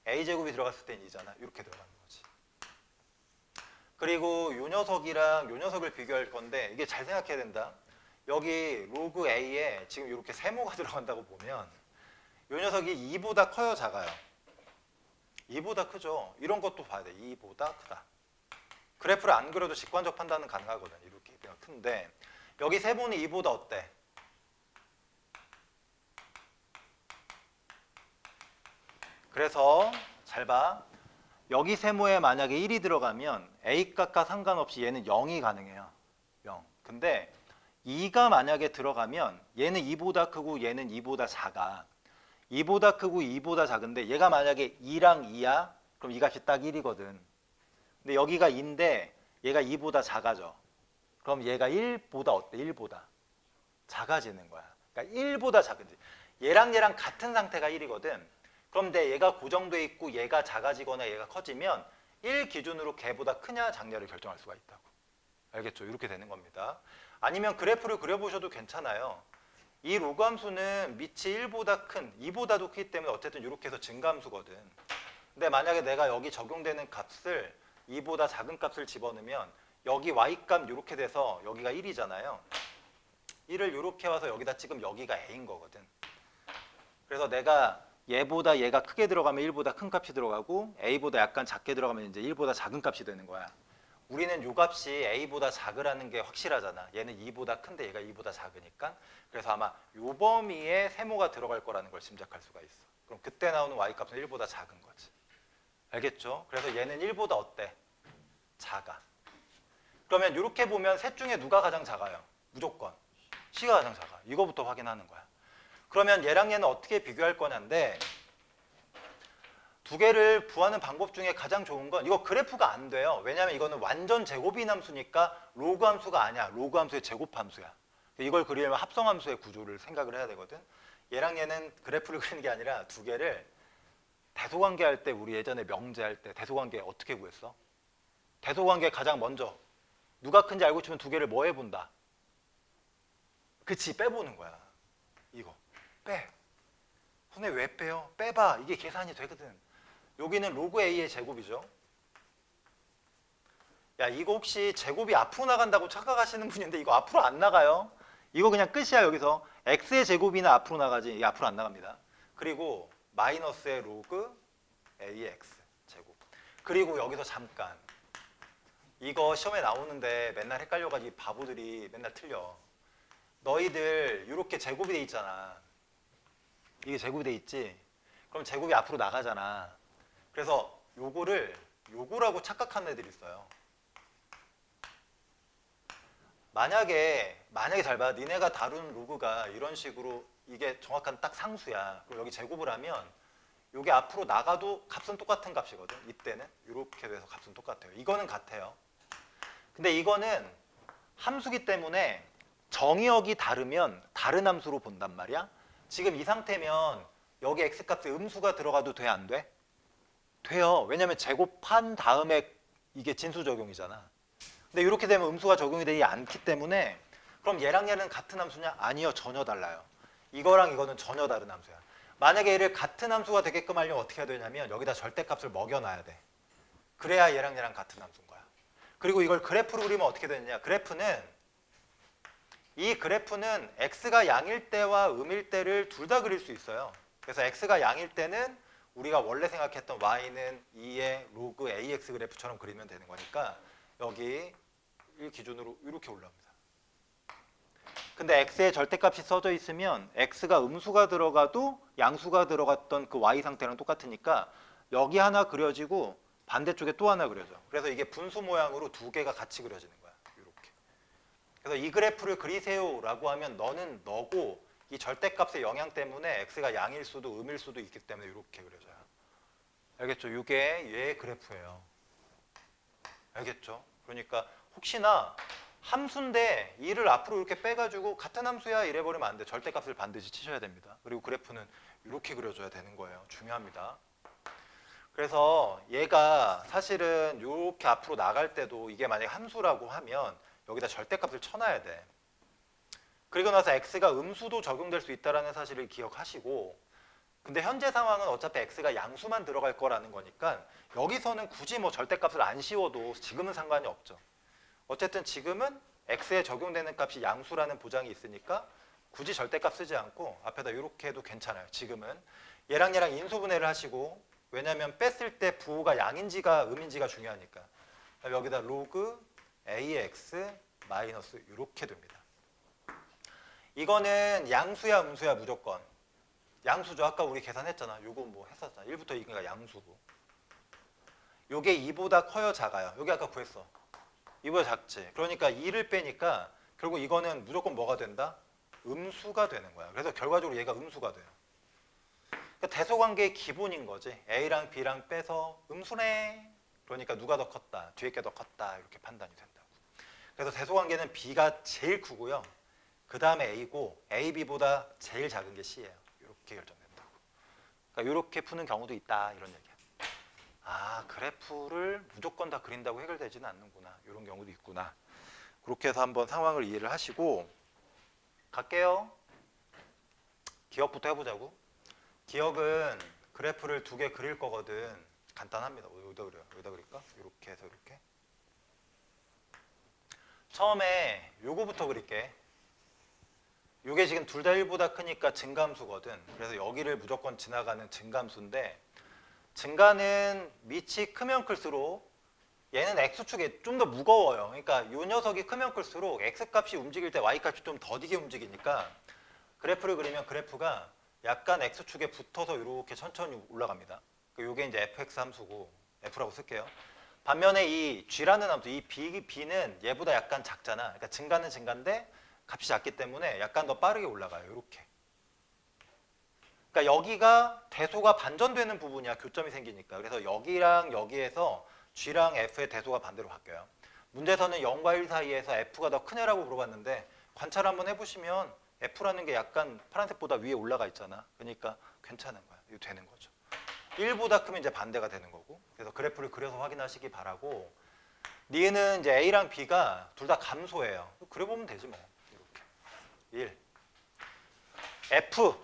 A 제곱이 들어갔을 때는 2잖아. 이렇게 들어가는 거지. 그리고 요 녀석이랑 요 녀석을 비교할 건데 이게 잘 생각해야 된다. 여기 로그 A에 지금 이렇게 세모가 들어간다고 보면 요 녀석이 2보다 커요, 작아요? 2보다 크죠. 이런 것도 봐야 돼. 2보다 크다. 그래프를 안 그려도 직관적 판단은 가능하거든. 이렇게 큰데 여기 세모는 2보다 어때? 그래서 잘 봐. 여기 세모에 만약에 1이 들어가면 A값과 상관없이 얘는 0이 가능해요. 0. 근데 2가 만약에 들어가면 얘는 2보다 크고 얘는 2보다 작아. 2보다 크고 2보다 작은데 얘가 만약에 2랑 2야? 그럼 이 값이 딱 1이거든. 근데 여기가 2인데 얘가 2보다 작아져. 그럼 얘가 1보다 어때? 1보다 작아지는 거야. 그러니까 1보다 작은지. 얘랑 같은 상태가 1이거든. 그런데 얘가 고정돼 있고 얘가 작아지거나 얘가 커지면 1 기준으로 걔보다 크냐 작냐를 결정할 수가 있다고. 알겠죠? 이렇게 되는 겁니다. 아니면 그래프를 그려보셔도 괜찮아요. 이 로그 함수는 밑이 1보다 큰, 2보다도 크기 때문에 어쨌든 이렇게 해서 증가함수거든. 근데 만약에 내가 여기 적용되는 값을 2보다 작은 값을 집어넣으면 여기 y값 이렇게 돼서 여기가 1이잖아요. 1을 이렇게 와서 여기다 찍으면 여기가 a인 거거든. 그래서 내가 얘보다 얘가 크게 들어가면 1보다 큰 값이 들어가고 a보다 약간 작게 들어가면 이제 1보다 작은 값이 되는 거야. 우리는 요 값이 a보다 작으라는 게 확실하잖아. 얘는 2보다 큰데 얘가 2보다 작으니까. 그래서 아마 요 범위에 세모가 들어갈 거라는 걸 짐작할 수가 있어. 그럼 그때 나오는 y값은 1보다 작은 거지. 알겠죠? 그래서 얘는 1보다 어때? 작아. 그러면 이렇게 보면 셋 중에 누가 가장 작아요? 무조건 C가 가장 작아. 이거부터 확인하는 거야. 그러면 얘랑 얘는 어떻게 비교할 거냐인데 두 개를 구하는 방법 중에 가장 좋은 건 이거 그래프가 안 돼요. 왜냐하면 이거는 완전 제곱인 함수니까 로그 함수가 아니야. 로그 함수의 제곱 함수야. 이걸 그리려면 합성 함수의 구조를 생각을 해야 되거든. 얘랑 얘는 그래프를 그리는 게 아니라 두 개를 대소관계 할 때 우리 예전에 명제 할 때 대소관계 어떻게 구했어? 대소관계 가장 먼저 누가 큰지 알고 싶으면 두 개를 뭐 해본다? 그치, 빼보는 거야. 이거 빼. 손에 왜 빼요? 빼봐. 이게 계산이 되거든. 여기는 로그 A의 제곱이죠. 야, 이거 혹시 제곱이 앞으로 나간다고 착각하시는 분인데 이거 앞으로 안 나가요. 이거 그냥 끝이야. 여기서 X의 제곱이나 앞으로 나가지 이게 앞으로 안 나갑니다. 그리고 마이너스의 로그 A의 X 제곱. 그리고 여기서 잠깐 이거 시험에 나오는데 맨날 헷갈려가지고 바보들이 맨날 틀려. 너희들 이렇게 제곱이 돼 있잖아. 이게 제곱이 돼 있지? 그럼 제곱이 앞으로 나가잖아. 그래서 요거라고 착각하는 애들이 있어요. 만약에 잘 봐. 니네가 다룬 로그가 이런 식으로 이게 정확한 딱 상수야. 그리고 여기 제곱을 하면 요게 앞으로 나가도 값은 똑같은 값이거든. 이때는 이렇게 돼서 값은 똑같아요. 이거는 같아요. 근데 이거는 함수기 때문에 정의역이 다르면 다른 함수로 본단 말이야. 지금 이 상태면 여기 x값에 음수가 들어가도 돼, 안 돼? 돼요. 왜냐면 제곱한 다음에 이게 진수적용이잖아. 근데 이렇게 되면 음수가 적용이 되지 않기 때문에 그럼 얘랑 얘는 같은 함수냐? 아니요. 전혀 달라요. 이거랑 이거는 전혀 다른 함수야. 만약에 얘를 같은 함수가 되게끔 하려면 어떻게 해야 되냐면 여기다 절대값을 먹여놔야 돼. 그래야 얘랑 얘랑 같은 함수인 거야. 그리고 이걸 그래프로 그리면 어떻게 되느냐? 이 그래프는 x가 양일 때와 음일 때를 둘 다 그릴 수 있어요. 그래서 x가 양일 때는 우리가 원래 생각했던 y는 2의 로그 ax 그래프처럼 그리면 되는 거니까 여기 1 기준으로 이렇게 올라옵니다. 근데 x의 절대값이 써져 있으면 x가 음수가 들어가도 양수가 들어갔던 그 y 상태랑 똑같으니까 여기 하나 그려지고 반대쪽에 또 하나 그려져. 그래서 이게 분수 모양으로 두 개가 같이 그려지는 거야. 이렇게. 그래서 이 그래프를 그리세요라고 하면 너는 너고 이 절대값의 영향 때문에 x가 양일 수도 음일 수도 있기 때문에 이렇게 그려져요. 알겠죠? 이게 얘의 그래프예요. 알겠죠? 그러니까 혹시나 함수인데 2를 앞으로 이렇게 빼가지고 같은 함수야 이래버리면 안 돼. 절대값을 반드시 치셔야 됩니다. 그리고 그래프는 이렇게 그려줘야 되는 거예요. 중요합니다. 그래서 얘가 사실은 이렇게 앞으로 나갈 때도 이게 만약에 함수라고 하면 여기다 절대값을 쳐놔야 돼. 그리고 나서 x가 음수도 적용될 수 있다는 사실을 기억하시고, 근데 현재 상황은 어차피 x가 양수만 들어갈 거라는 거니까 여기서는 굳이 뭐 절대값을 안 씌워도 지금은 상관이 없죠. 어쨌든 지금은 x에 적용되는 값이 양수라는 보장이 있으니까 굳이 절대값 쓰지 않고 앞에다 이렇게 해도 괜찮아요. 지금은 얘랑 인수분해를 하시고, 왜냐하면 뺐을 때 부호가 양인지가 음인지가 중요하니까 여기다 로그 ax 마이너스 이렇게 됩니다. 이거는 양수야 음수야 무조건 양수죠. 아까 우리 계산했잖아. 요거 뭐 했었잖아. 1부터 2가 양수고, 요게 2보다 커요 작아요? 여기 아까 구했어. 2보다 작지. 그러니까 2를 빼니까 결국 이거는 무조건 뭐가 된다? 음수가 되는 거야. 그래서 결과적으로 얘가 음수가 돼요. 그러니까 대소관계의 기본인 거지. A랑 B랑 빼서 음수네. 그러니까 누가 더 컸다, 뒤에 게 더 컸다 이렇게 판단이 된다고. 그래서 대소관계는 B가 제일 크고요. 그 다음에 A고 A, B보다 제일 작은 게 C예요. 이렇게 결정된다고. 그러니까 이렇게 푸는 경우도 있다 이런 얘기야. 아, 그래프를 무조건 다 그린다고 해결되지는 않는구나. 이런 경우도 있구나. 그렇게 해서 한번 상황을 이해를 하시고 갈게요. 기억부터 해보자고. 기억은 그래프를 두 개 그릴 거거든. 간단합니다. 여기다 그려요. 여기다 그릴까? 이렇게 해서 이렇게. 처음에 요거부터 그릴게. 요게 지금 둘 다 1보다 크니까 증감수거든. 그래서 여기를 무조건 지나가는 증감수인데, 증가는 밑이 크면 클수록 얘는 x축이 좀 더 무거워요. 그러니까 이 녀석이 크면 클수록 x값이 움직일 때 y값이 좀 더디게 움직이니까 그래프를 그리면 그래프가 약간 x축에 붙어서 이렇게 천천히 올라갑니다. 이게 이제 fx 함수고 f라고 쓸게요. 반면에 이 g라는 함수, 이 b는 얘보다 약간 작잖아. 그러니까 증가는 증가인데 값이 작기 때문에 약간 더 빠르게 올라가요. 이렇게. 그러니까 여기가 대소가 반전되는 부분이야. 교점이 생기니까. 그래서 여기랑 여기에서 g랑 f의 대소가 반대로 바뀌어요. 문제에서는 0과 1 사이에서 f가 더 크냐라고 물어봤는데 관찰 한번 해보시면 f라는 게 약간 파란색보다 위에 올라가 있잖아. 그러니까 괜찮은 거야. 이거 되는 거죠. 1보다 크면 이제 반대가 되는 거고. 그래서 그래프를 그려서 확인하시기 바라고. 얘는 이제 a랑 b가 둘 다 감소해요. 그려보면 되지 뭐. 이렇게. 1. f.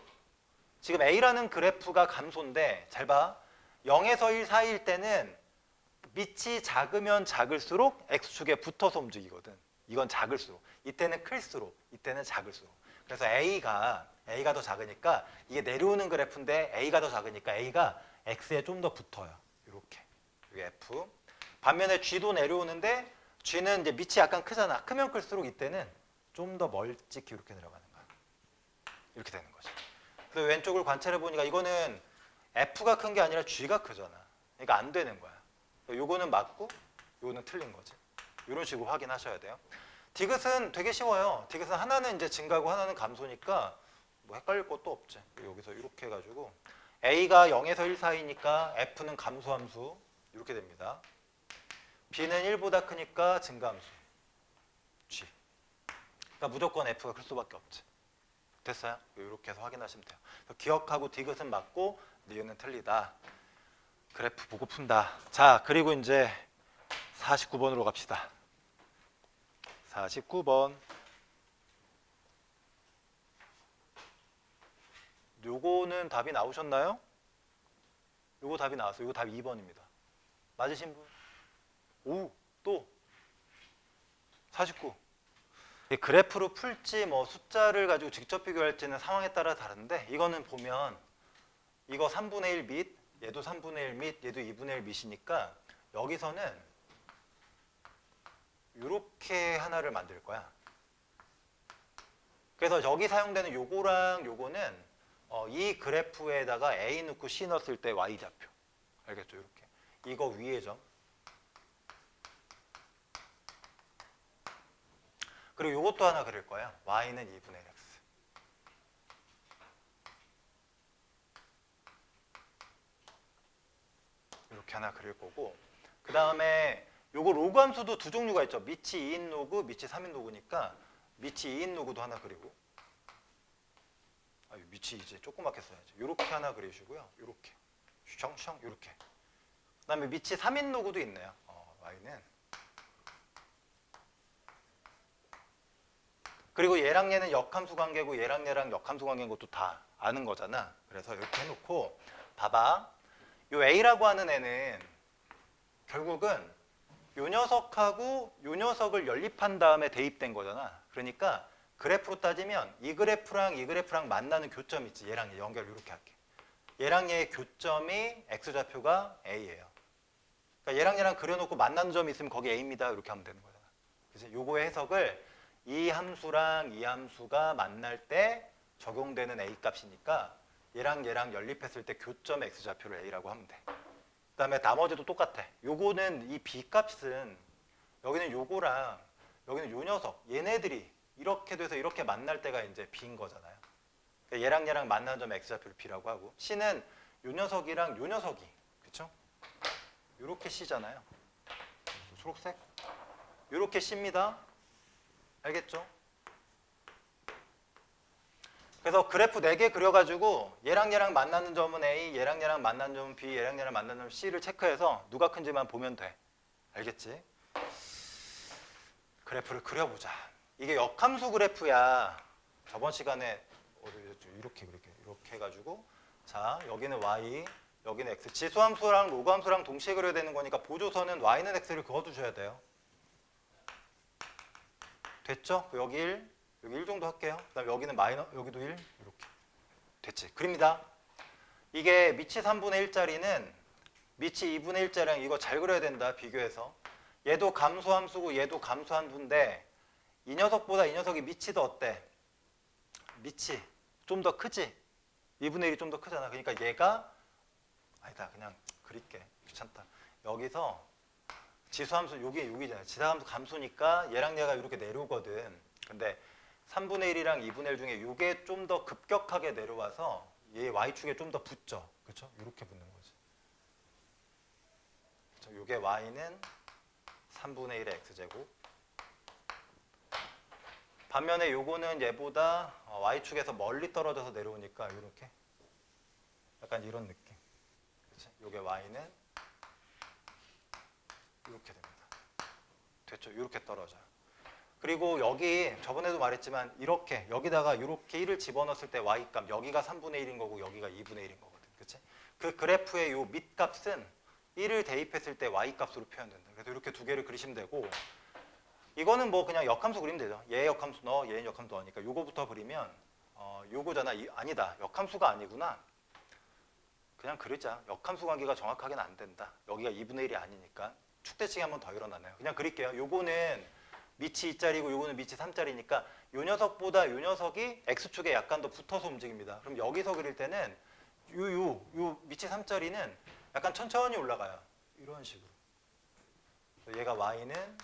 지금 a라는 그래프가 감소인데 잘 봐. 0에서 1 사이일 때는 밑이 작으면 작을수록 x축에 붙어서 움직이거든. 이건 작을수록. 이때는 클수록. 이때는 작을수록. 그래서 A가 더 작으니까 이게 내려오는 그래프인데 A가 더 작으니까 A가 X에 좀 더 붙어요. 이렇게. 이게 F. 반면에 G도 내려오는데 G는 이제 밑이 약간 크잖아. 크면 클수록 이때는 좀 더 멀찍이 이렇게 내려가는 거야. 이렇게 되는 거지. 그래서 왼쪽을 관찰해 보니까 이거는 F가 큰 게 아니라 G가 크잖아. 그러니까 안 되는 거야. 요거는 맞고 요거는 틀린 거지. 이런 식으로 확인하셔야 돼요. 디귿은 되게 쉬워요. 디귿은 하나는 이제 증가고 하나는 감소니까 뭐 헷갈릴 것도 없지. 여기서 이렇게 해가지고 A가 0에서 1 사이니까 F는 감소함수 이렇게 됩니다. B는 1보다 크니까 증가함수 G. 그러니까 무조건 F가 클 수밖에 없지. 됐어요? 이렇게 해서 확인하시면 돼요. 기억하고 디귿은 맞고 니은은 틀리다. 그래프 보고 푼다. 자, 그리고 이제 49번으로 갑시다. 49번. 요거는 답이 나오셨나요? 요거 답이 나왔어요. 요거 답이 2번입니다. 맞으신 분? 오, 또 49. 그래프로 풀지 뭐 숫자를 가지고 직접 비교할지는 상황에 따라 다른데 이거는 보면 이거 3분의 1 및 얘도 3분의 1 및 얘도 2분의 1 밋이니까 여기서는 이렇게 하나를 만들 거야. 그래서 여기 사용되는 요거랑 요거는 이 그래프에다가 A 넣고 C 넣었을 때 Y좌표. 알겠죠? 이렇게. 이거 위에 점. 그리고 요것도 하나 그릴 거야. Y는 2분의 1 X. 이렇게 하나 그릴 거고 그 다음에 요거 로그 함수도 두 종류가 있죠. 밑이 2인 로그, 밑이 3인 로그니까 밑이 2인 로그도 하나 그리고 밑이 이제 조그맣게 써야지. 요렇게 하나 그리시고요. 요렇게 숑숑 요렇게. 그 다음에 밑이 3인 로그도 있네요. Y는 그리고 얘랑 얘는 역함수 관계고 얘랑 얘랑 역함수 관계인 것도 다 아는 거잖아. 그래서 이렇게 해놓고 봐봐. 요 A라고 하는 애는 결국은 요 녀석하고 요 녀석을 연립한 다음에 대입된 거잖아. 그러니까 그래프로 따지면 이 그래프랑 만나는 교점이 있지. 얘랑 얘 연결 이렇게 할게. 얘랑 얘의 교점이 X좌표가 A예요. 그러니까 얘랑 얘랑 그려놓고 만나는 점이 있으면 거기 A입니다. 이렇게 하면 되는 거잖아. 그래서 요거의 해석을 이 함수랑 이 함수가 만날 때 적용되는 A 값이니까 얘랑 얘랑 연립했을 때 교점 X좌표를 A라고 하면 돼. 그 다음에 나머지도 똑같아. 요거는 이 B 값은 여기는 요거랑 여기는 요 녀석 얘네들이 이렇게 돼서 이렇게 만날 때가 이제 B인 거잖아요. 그러니까 얘랑 얘랑 만나는 점 X좌표를 B라고 하고 C는 요 녀석이랑 요 녀석이 그쵸? 요렇게 C잖아요. 초록색 요렇게 C입니다. 알겠죠? 그래서 그래프 4개 그려가지고 얘랑 얘랑 만나는 점은 A, 얘랑 얘랑 만나는 점은 B, 얘랑 얘랑 만나는 점은 C를 체크해서 누가 큰지만 보면 돼. 알겠지? 그래프를 그려보자. 이게 역함수 그래프야. 저번 시간에 이렇게 해가지고 자 여기는 Y, 여기는 X. 지수함수랑 로그함수랑 동시에 그려야 되는 거니까 보조선은 Y는 X를 그어두셔야 돼요. 됐죠? 여기 1, 여기 1 정도 할게요. 그 다음에 여기는 여기도 1, 이렇게. 됐지? 그립니다. 이게 밑이 3분의 1짜리는 밑이 2분의 1짜리랑 이거 잘 그려야 된다, 비교해서. 얘도 감소함수고 얘도 감소함수인데 이 녀석보다 이 녀석이 밑이 더 어때? 밑이 좀 더 크지? 2분의 1이 좀 더 크잖아. 그러니까 얘가 아니다, 그냥 그릴게. 귀찮다. 여기서 지수함수 여기잖아요. 지수함수 감소니까 얘랑 얘가 이렇게 내려오거든. 근데 3분의 1이랑 2분의 1 중에 이게 좀 더 급격하게 내려와서 얘 y축에 좀 더 붙죠. 그렇죠? 이렇게 붙는 거지. 그렇죠? 이게 y는 3분의 1의 x제곱. 반면에 요거는 얘보다 y축에서 멀리 떨어져서 내려오니까 이렇게 약간 이런 느낌. 그렇지? 요게 y는 이렇게 됩니다. 됐죠? 이렇게 떨어져요. 그리고 여기 저번에도 말했지만 이렇게 여기다가 이렇게 1을 집어넣었을 때 y값 여기가 3분의 1인 거고 여기가 2분의 1인 거거든. 그치? 그 그래프의 요 밑값은 1을 대입했을 때 y값으로 표현된다. 그래서 이렇게 두 개를 그리시면 되고 이거는 뭐 그냥 역함수 그리면 되죠. 얘 역함수 넣어, 얘는 역함수 넣으니까 요거부터 그리면 요거잖아. 아니다. 역함수가 아니구나. 그냥 그리자. 역함수 관계가 정확하게는 안 된다. 여기가 2분의 1이 아니니까. 축대칭이 한 번 더 일어나네요. 그냥 그릴게요. 요거는 밑이 2짜리고 요거는 밑이 3짜리니까 요 녀석보다 요 녀석이 X축에 약간 더 붙어서 움직입니다. 그럼 여기서 그릴 때는 요 밑이 3짜리는 약간 천천히 올라가요. 이런 식으로. 얘가 Y는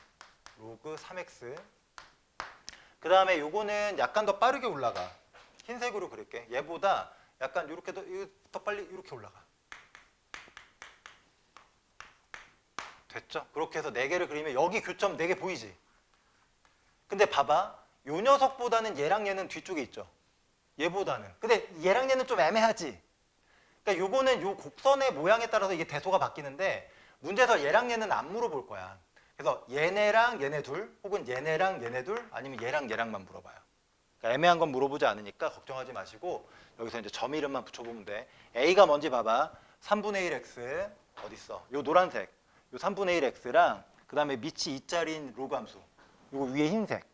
로그 3X. 그 다음에 요거는 약간 더 빠르게 올라가. 흰색으로 그릴게. 얘보다 약간 이렇게 더 빨리 이렇게 올라가. 됐죠? 그렇게 해서 4개를 그리면 여기 교점 4개 보이지? 근데 봐봐. 요 녀석보다는 얘랑 얘는 뒤쪽에 있죠? 얘보다는. 근데 얘랑 얘는 좀 애매하지? 그러니까 요거는 요 곡선의 모양에 따라서 이게 대소가 바뀌는데 문제에서 얘랑 얘는 안 물어볼 거야. 그래서 얘네랑 얘네 둘 혹은 얘네랑 얘네 둘 아니면 얘랑 얘랑만 물어봐요. 그러니까 애매한 건 물어보지 않으니까 걱정하지 마시고 여기서 이제 점 이름만 붙여보면 돼. A가 뭔지 봐봐. 3분의 1x 어딨어? 요 노란색. 요 3분의 1x랑 그 다음에 밑이 2짜리인 로그 함수. 요거 위에 흰색.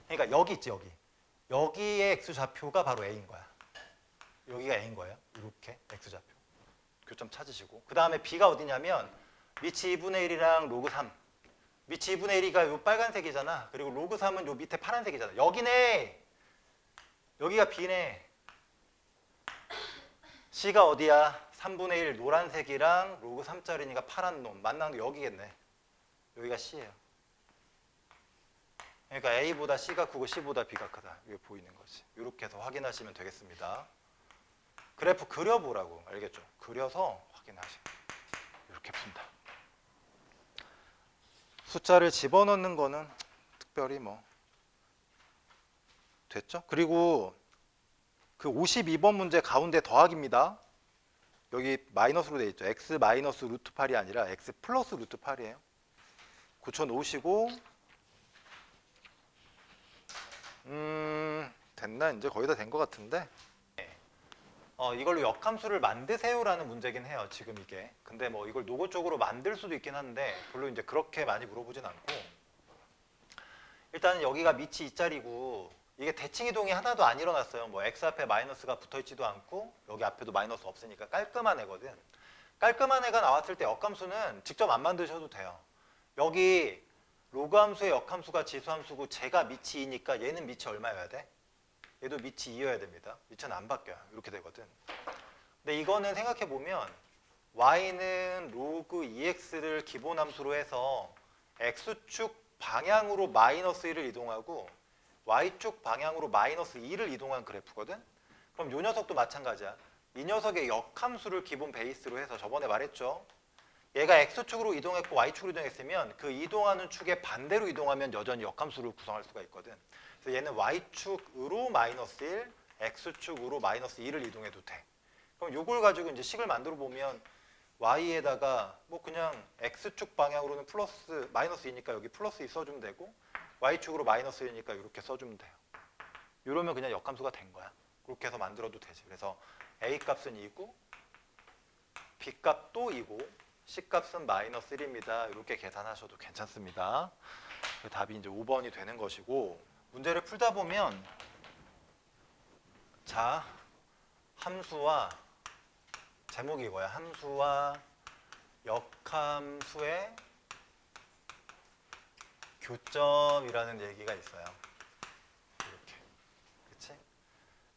그러니까 여기 있지 여기. 여기의 x좌표가 바로 A인 거야. 여기가 A인 거예요. 이렇게 x좌표. 교점 찾으시고. 그 다음에 B가 어디냐면 밑이 2분의 1이랑 로그 3. 밑이 2분의 1이가 요 빨간색이잖아. 그리고 로그 3은 요 밑에 파란색이잖아. 여기네. 여기가 B네. C가 어디야? 3분의 1 노란색이랑 로그 3짜리니까 파란 놈. 만나는 게 여기겠네. 여기가 C예요. 그러니까 A보다 C가 크고 C보다 B가 크다. 이게 보이는 거지. 이렇게 해서 확인하시면 되겠습니다. 그래프 그려보라고. 알겠죠? 그려서 확인하시면 이렇게 푼다. 숫자를 집어넣는 거는 특별히 뭐 됐죠? 그리고 그 52번 문제 가운데 더하기입니다. 여기 마이너스로 되어 있죠. x 마이너스 루트 8이 아니라 x 플러스 루트 8이에요. 고쳐 놓으시고 됐나? 이제 거의 다 된 것 같은데 이걸로 역함수를 만드세요라는 문제긴 해요. 지금 이게. 근데 뭐 이걸 노골적으로 만들 수도 있긴 한데 별로 이제 그렇게 많이 물어보진 않고 일단은 여기가 밑이 2짜리고 이게 대칭 이동이 하나도 안 일어났어요. 뭐 x 앞에 마이너스가 붙어있지도 않고 여기 앞에도 마이너스 없으니까 깔끔한 애거든. 깔끔한 애가 나왔을 때 역함수는 직접 안 만드셔도 돼요. 여기 로그 함수의 역함수가 지수함수고 제가 밑이 2니까 얘는 밑이 얼마여야 돼? 얘도 밑이 2여야 됩니다. 밑은 안 바뀌어요. 이렇게 되거든. 근데 이거는 생각해보면 y는 로그 2x를 기본함수로 해서 x축 방향으로 마이너스 1을 이동하고 y축 방향으로 마이너스 2를 이동한 그래프거든? 그럼 이 녀석도 마찬가지야. 이 녀석의 역함수를 기본 베이스로 해서 저번에 말했죠. 얘가 x축으로 이동했고 y축으로 이동했으면 그 이동하는 축의 반대로 이동하면 여전히 역함수를 구성할 수가 있거든. 그래서 얘는 y축으로 마이너스 1, x축으로 마이너스 2를 이동해도 돼. 그럼 이걸 가지고 이제 식을 만들어 보면 y에다가 뭐 그냥 x축 방향으로는 플러스 마이너스 2니까 여기 플러스 2 써주면 되고 y축으로 마이너스 1이니까 이렇게 써주면 돼요. 이러면 그냥 역함수가 된 거야. 그렇게 해서 만들어도 되지. 그래서 a 값은 2고 b 값도 2고 c 값은 마이너스 1입니다. 이렇게 계산하셔도 괜찮습니다. 답이 이제 5번이 되는 것이고 문제를 풀다 보면 자 함수와 제목이 이거야. 함수와 역함수의 교점이라는 얘기가 있어요. 이렇게. 그치?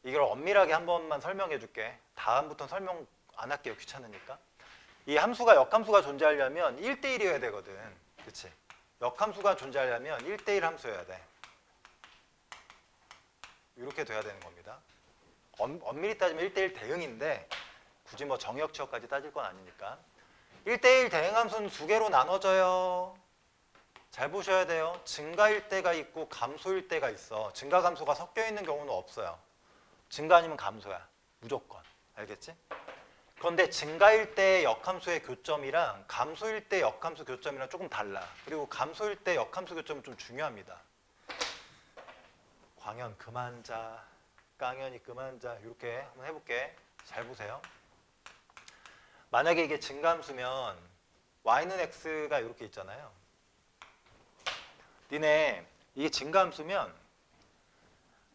이걸 엄밀하게 한 번만 설명해 줄게. 다음부터는 설명 안 할게요. 귀찮으니까. 이 함수가 역함수가 존재하려면 1대1이어야 되거든. 그치? 역함수가 존재하려면 1대1 함수여야 돼. 이렇게 돼야 되는 겁니다. 엄밀히 따지면 1대1 대응인데 굳이 뭐 정의역 취업까지 따질 건 아니니까 1대1 대응함수는 두 개로 나눠져요. 잘 보셔야 돼요. 증가일 때가 있고 감소일 때가 있어. 증가 감소가 섞여 있는 경우는 없어요. 증가 아니면 감소야. 무조건. 알겠지? 그런데 증가일 때 역함수의 교점이랑 감소일 때 역함수 교점이랑 조금 달라. 그리고 감소일 때 역함수 교점은 좀 중요합니다. 광현 그만 자. 깡현이 그만 자. 이렇게 한번 해볼게. 잘 보세요. 만약에 이게 증가함수면 y는 x가 이렇게 있잖아요. 니네 이게 증가함수면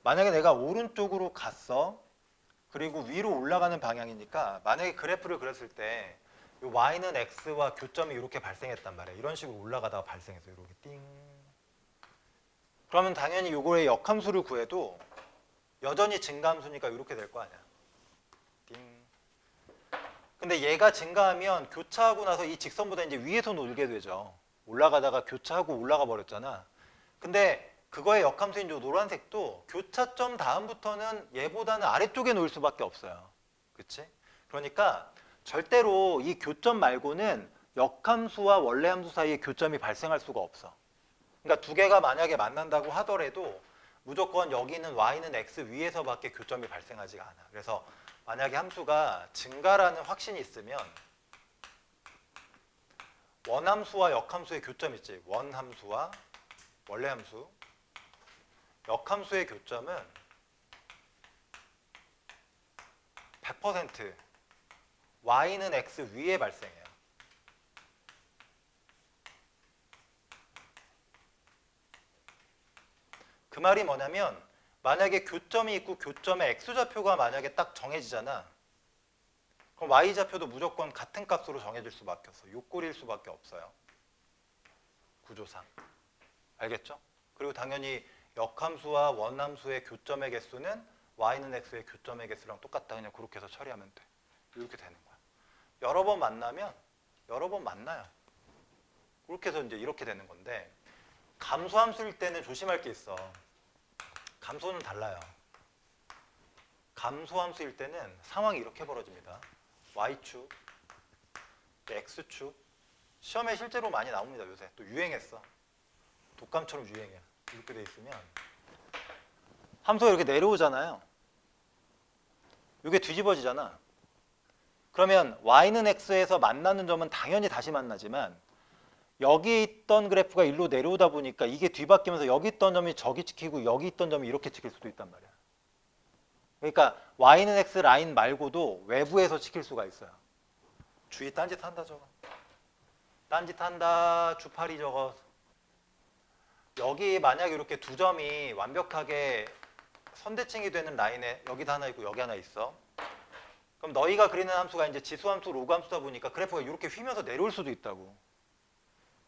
만약에 내가 오른쪽으로 갔어. 그리고 위로 올라가는 방향이니까 만약에 그래프를 그렸을 때 이 y는 x와 교점이 이렇게 발생했단 말이야. 이런 식으로 올라가다가 발생했어. 이렇게 띵. 그러면 당연히 요거의 역함수를 구해도 여전히 증가함수니까 이렇게 될 거 아니야. 띵. 근데 얘가 증가하면 교차하고 나서 이 직선보다 이제 위에서 놀게 되죠. 올라가다가 교차하고 올라가 버렸잖아. 근데 그거의 역함수인 요 노란색도 교차점 다음부터는 얘보다는 아래쪽에 놓일 수밖에 없어요. 그치? 그러니까 절대로 이 교점 말고는 역함수와 원래함수 사이에 교점이 발생할 수가 없어. 그러니까 두 개가 만약에 만난다고 하더라도 무조건 여기는 y는 x 위에서밖에 교점이 발생하지가 않아. 그래서 만약에 함수가 증가라는 확신이 있으면 원함수와 역함수의 교점 있지. 원함수와 원래함수. 역함수의 교점은 100% y는 x 위에 발생해요. 그 말이 뭐냐면 만약에 교점이 있고 교점의 x좌표가 만약에 딱 정해지잖아. 그럼 y좌표도 무조건 같은 값으로 정해질 수밖에 없어. 요 꼴일 수밖에 없어요. 구조상. 알겠죠? 그리고 당연히 역함수와 원함수의 교점의 개수는 y는 x의 교점의 개수랑 똑같다. 그냥 그렇게 해서 처리하면 돼. 이렇게 되는 거야. 여러 번 만나면 여러 번 만나요. 그렇게 해서 이제 이렇게 되는 건데 감소함수일 때는 조심할 게 있어. 감소는 달라요. 감소함수일 때는 상황이 이렇게 벌어집니다. y축, x축. 시험에 실제로 많이 나옵니다. 요새 또 유행했어. 독감처럼 유행해. 이렇게 돼 있으면 함수가 이렇게 내려오잖아요. 이게 뒤집어지잖아. 그러면 y는 x에서 만나는 점은 당연히 다시 만나지만 여기 있던 그래프가 일로 내려오다 보니까 이게 뒤바뀌면서 여기 있던 점이 저기 찍히고 여기 있던 점이 이렇게 찍힐 수도 있단 말이야. 그러니까 y는 x 라인 말고도 외부에서 찍힐 수가 있어요. 주위 딴짓 한다 저거. 딴짓 한다 주파리 저거. 여기 만약에 이렇게 두 점이 완벽하게 선대칭이 되는 라인에 여기도 하나 있고 여기 하나 있어. 그럼 너희가 그리는 함수가 이제 지수함수, 로그함수다 보니까 그래프가 이렇게 휘면서 내려올 수도 있다고.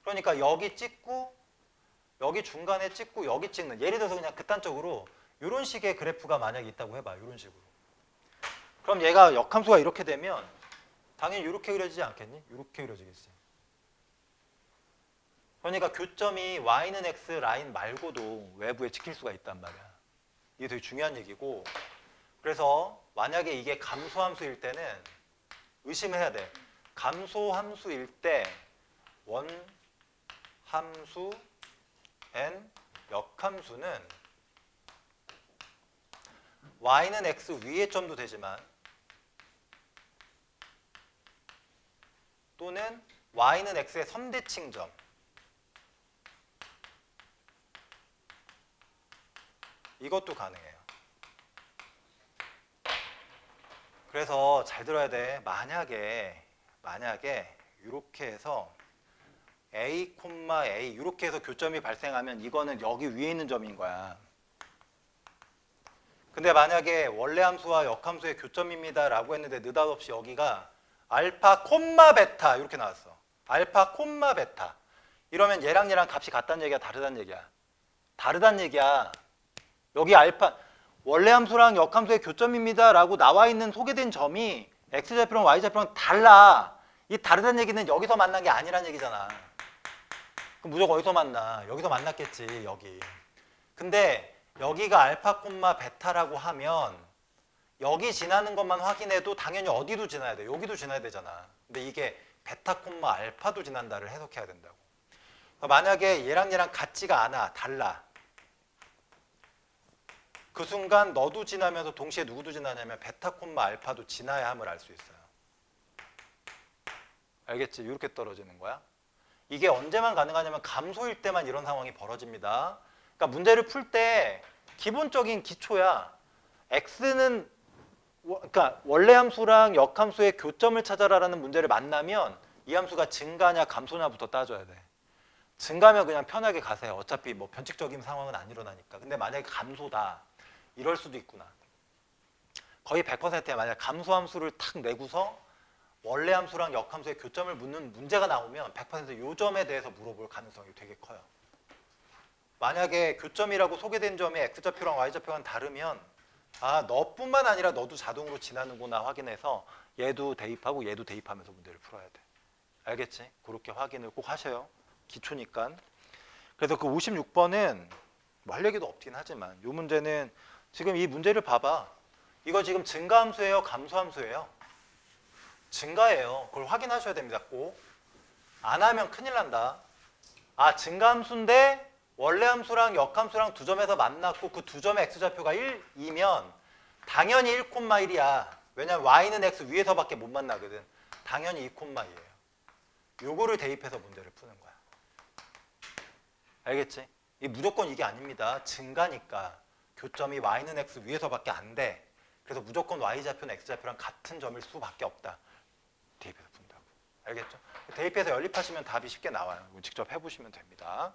그러니까 여기 찍고 여기 중간에 찍고 여기 찍는, 예를 들어서 그냥 극단적으로 이런 식의 그래프가 만약에 있다고 해봐. 이런 식으로. 그럼 얘가 역함수가 이렇게 되면 당연히 이렇게 그려지지 않겠니? 이렇게 그려지겠지. 그러니까 교점이 y는 x 라인 말고도 외부에 찍힐 수가 있단 말이야. 이게 되게 중요한 얘기고, 그래서 만약에 이게 감소함수일 때는 의심해야 돼. 감소함수일 때 원함수 n 역함수는 y는 x 위의 점도 되지만 또는 y는 x의 선대칭점, 이것도 가능해요. 그래서 잘 들어야 돼. 만약에 이렇게 해서 A, A 이렇게 해서 교점이 발생하면 이거는 여기 위에 있는 점인 거야. 근데 만약에 원래 함수와 역함수의 교점입니다 라고 했는데 느닷없이 여기가 알파, 베타 이렇게 나왔어. 알파, 베타. 이러면 얘랑 값이 같다는 얘기야, 다르다는 얘기야? 다르다는 얘기야. 여기 알파, 원래 함수랑 역함수의 교점입니다 라고 나와 있는 소개된 점이 x좌표랑 y좌표랑 달라. 이 다르다는 얘기는 여기서 만난 게 아니란 얘기잖아. 그럼 무조건 어디서 만나? 여기서 만났겠지, 여기. 근데 여기가 알파, 베타라고 하면 여기 지나는 것만 확인해도 당연히 어디도 지나야 돼. 여기도 지나야 되잖아. 근데 이게 베타, 알파도 지난다를 해석해야 된다고. 만약에 얘랑 같지가 않아, 달라. 그 순간 너도 지나면서 동시에 누구도 지나냐면 베타, 알파도 지나야 함을 알 수 있어요. 알겠지? 이렇게 떨어지는 거야. 이게 언제만 가능하냐면 감소일 때만 이런 상황이 벌어집니다. 그러니까 문제를 풀 때 기본적인 기초야. x는 그러니까 원래 함수랑 역함수의 교점을 찾아라라는 문제를 만나면 이 함수가 증가냐 감소냐부터 따져야 돼. 증가면 그냥 편하게 가세요. 어차피 뭐 변칙적인 상황은 안 일어나니까. 근데 만약에 감소다. 이럴 수도 있구나. 거의 100%야. 만약 감소함수를 탁 내고서 원래 함수랑 역함수의 교점을 묻는 문제가 나오면 100% 요 점에 대해서 물어볼 가능성이 되게 커요. 만약에 교점이라고 소개된 점이 x좌표랑 y좌표가 다르면 아, 너뿐만 아니라 너도 자동으로 지나는구나 확인해서 얘도 대입하고 얘도 대입하면서 문제를 풀어야 돼. 알겠지? 그렇게 확인을 꼭 하셔요. 기초니까. 그래서 그 56번은 뭐 할 얘기도 없긴 하지만 이 문제는 지금 이 문제를 봐봐. 이거 지금 증가함수예요? 감소함수예요? 증가예요. 그걸 확인하셔야 됩니다. 꼭. 안 하면 큰일 난다. 아, 증가함수인데 원래 함수랑 역함수랑 두 점에서 만났고 그 두 점의 x좌표가 1이면 당연히 1,1이야. 왜냐면 y는 x 위에서밖에 못 만나거든. 당연히 2,2예요. 요거를 대입해서 문제를 푸는 거야. 알겠지? 이 무조건 이게 아닙니다. 증가니까 교점이 y는 x 위에서밖에 안 돼. 그래서 무조건 y좌표는 x좌표랑 같은 점일 수밖에 없다. 대입해서 푼다고. 알겠죠? 대입해서 연립하시면 답이 쉽게 나와요. 직접 해보시면 됩니다.